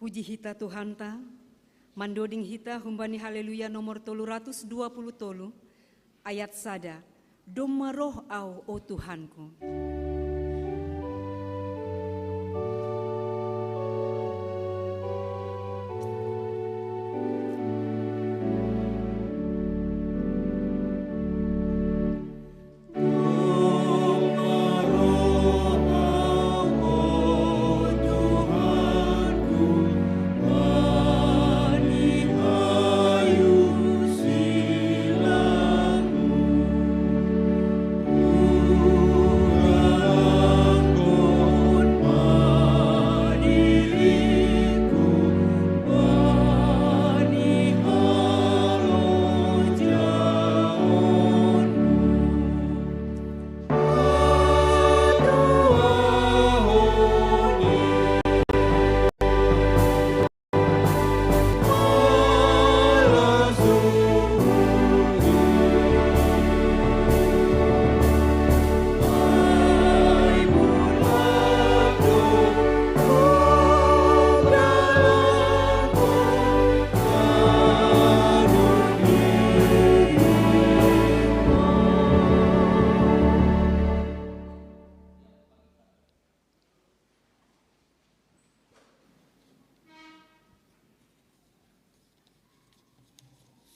Puji hita Tuhan ta, mandoding hita humbani haleluya nomor 320 tolu, ayat sada, doma roh au o Tuhanku.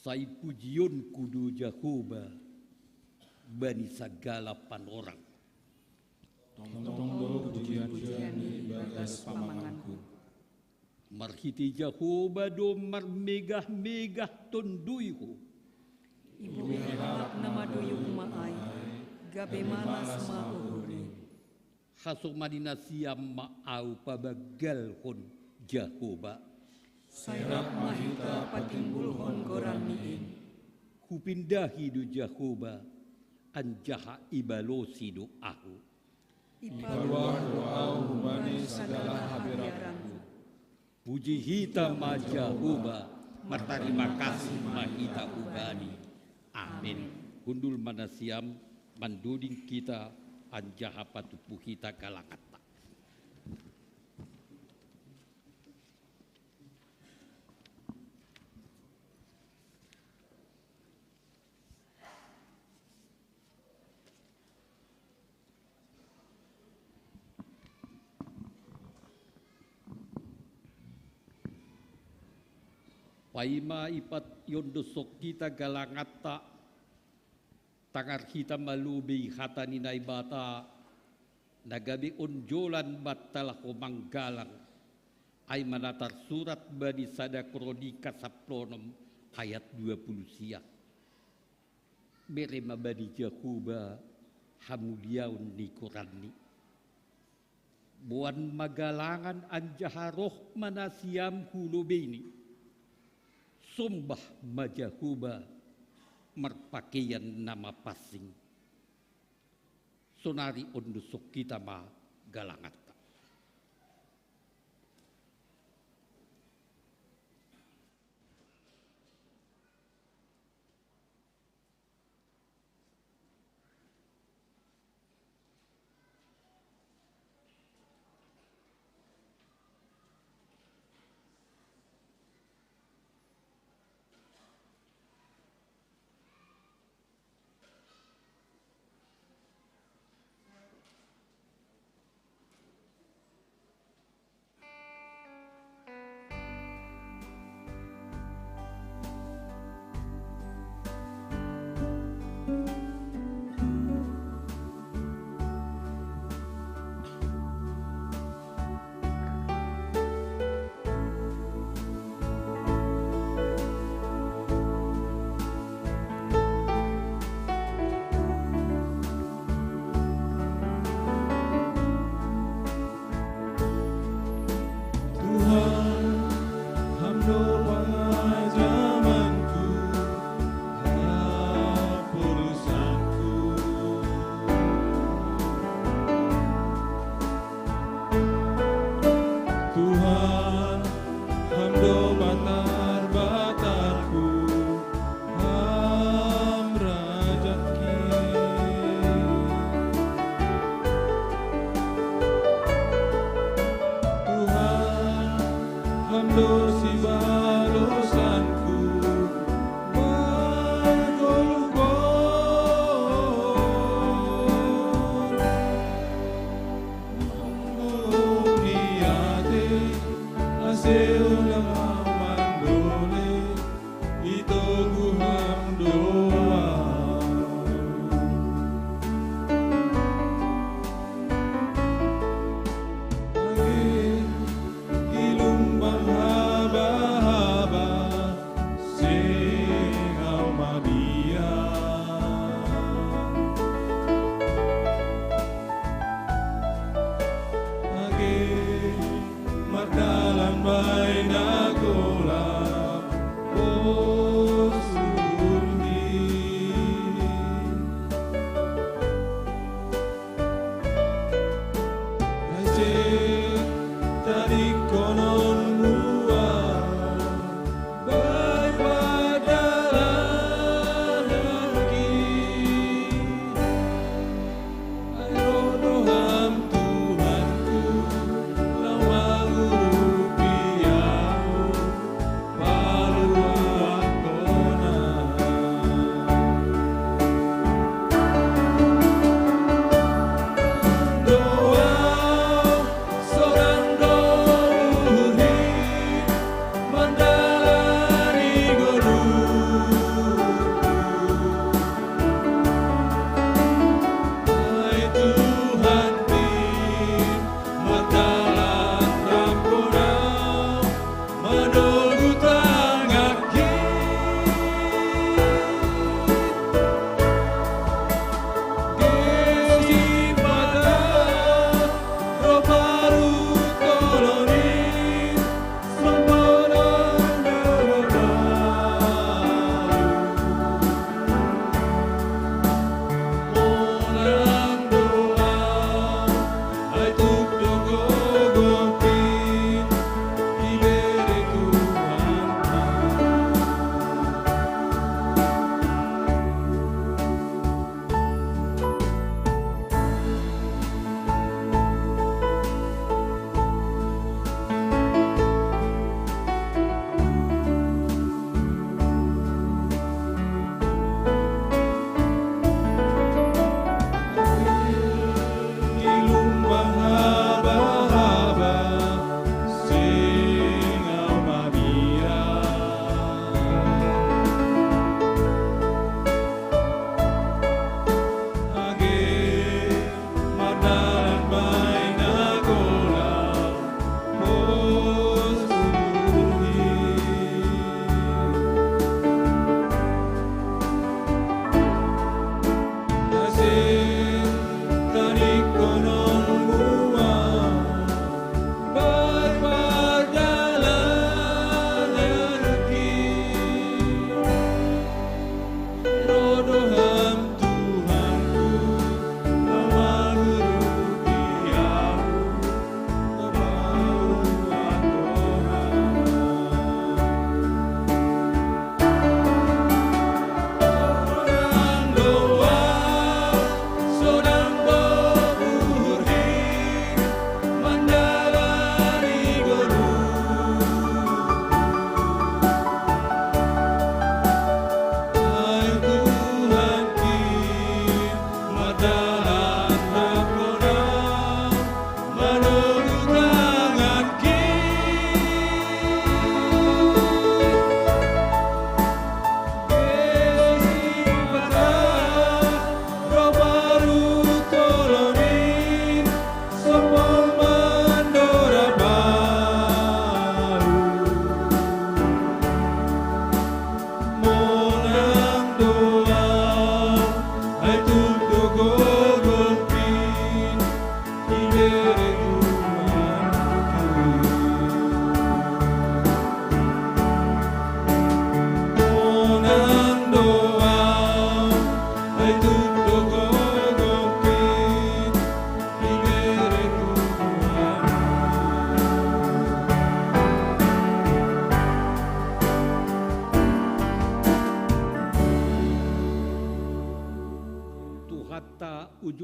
Sai pujiun kudu Jakoba bani segala panorang. Tongdo pujian-pujian di bagas pamanganku. Marhiti Jehovah do marmegah-megah tonduyku. Ibu halak nama duyuk maai, gabe malas mauhuri. Hasuk madina siam maau pabagal hon Jehovah. Sayrak mahita patimbul hon goran niin. Kupindahi do Jehovah, anjaha ibalosi do aku. Ipaluah doau hubani segala habiraku. Puji hita ma Jehovah, martarima kasih mahita ubani. Amin. Hundul manasiam manduding kita anjaha patupu kita galangata. Paima ipat yondosok kita galangata, tangar kita malubi hata ninay bata, nagabi onjolan batalah manggalang, ay manatar surat bani sada kronika saplonom ayat 20 siak. Bere mabani Jehovah hamuliaun ni Qurani. Buan magalangan anjaharoh manasiam hulubini. Sumbah majahuba merpakaian nama pasing. Sonari ondusuk kita ma galangata.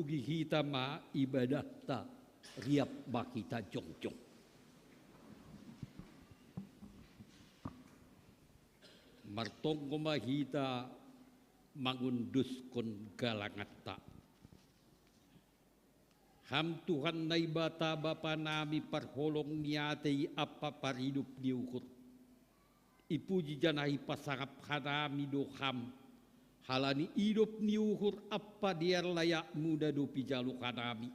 tugi hita ma ibadah ta riap ma kita jongjong. Martong ma hita mangundus kon galangat ta. Ham Tuhan nai bata bapa nami parholong niatei apa paridup niukur. Ipuji janahi pasangap hanami doham. Halani hidup niukur apa diar layak muda do pijalu hanami.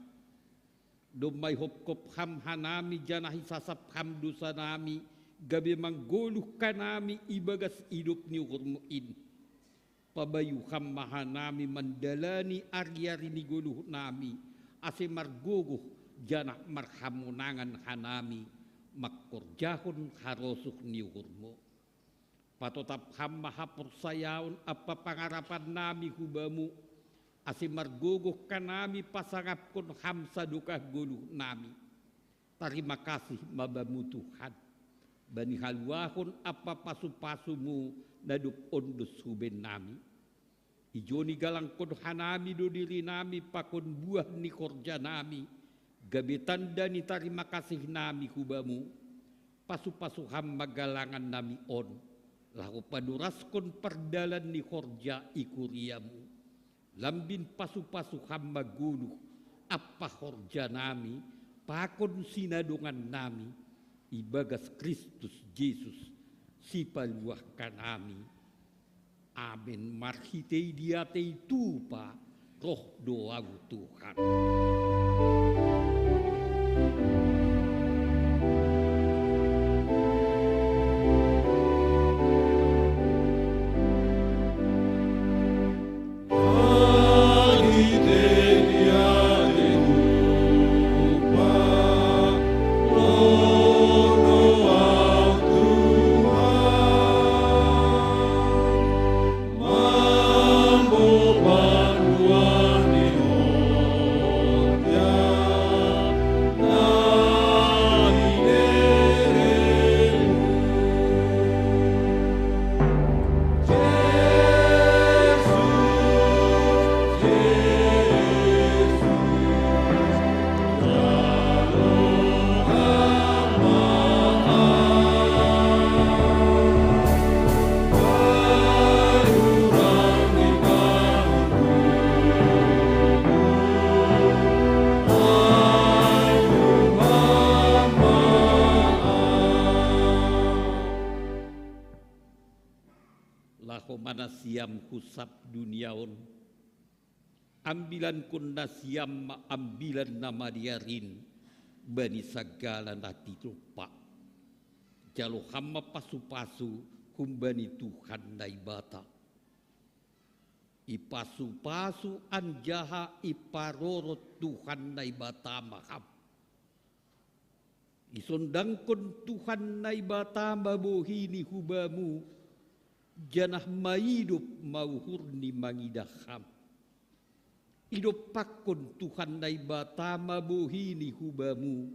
Domai hopkop ham hanami janahi sasap ham dosa nami. Gabe manggoluh kanami ibagas hidup niukur muin. Pabayu ham mahanami mandalani aryari ni goluh nami. Ase margogoh jana marhamunangan hanami makkorjahon harosuk niuhurmo. Patotap ham mahapur sayaun apa pangarapan nami hubamu. Ase margogoh kanami pasangapkon ham sadukah goluh nami. Terima kasih mabamu Tuhan. Bani haluahon apa pasu-pasumu nadup ondus huben nami. Ijoni galang kon hanami do diri nami pakon buah ni korja nami. Gabe tanda ni terima kasih nami hubamu. Pasu-pasu ham magalangan nami on. Lahu paduraskon perdalan ni korja ikuriamu. Lambin pasu-pasu ham maguluh. Apa korja nami. Pakon sinadungan nami. Ibagas Kristus Yesus. Sipaluah kanami. Amin. Marhitei diatei tupa roh doa Tuhan. Manasiam kusap duniaon ambilan kun nasiam ambilan nama diarin bani sagala nati lupa jalo hamma pasu-pasu kumbani Tuhan naibata ipasu-pasu anjaha iparorot Tuhan naibata maham isondangkon Tuhan naibata mabohini hubamu janah maidup mauhurni mangidaham. Hidup pakon Tuhan naibata mabuhini hubamu.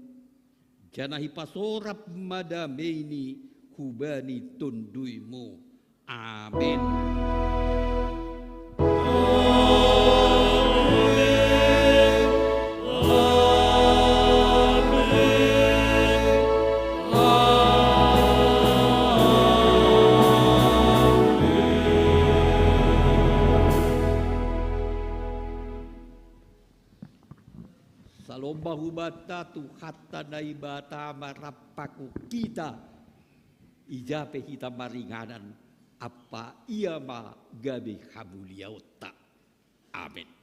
Janah pasorap madameni hubani tunduimu. Amin. Bahubata tuhata naibata marapaku kita ijape kita maringanan apa ia ma gabe hamuliauta. Amin.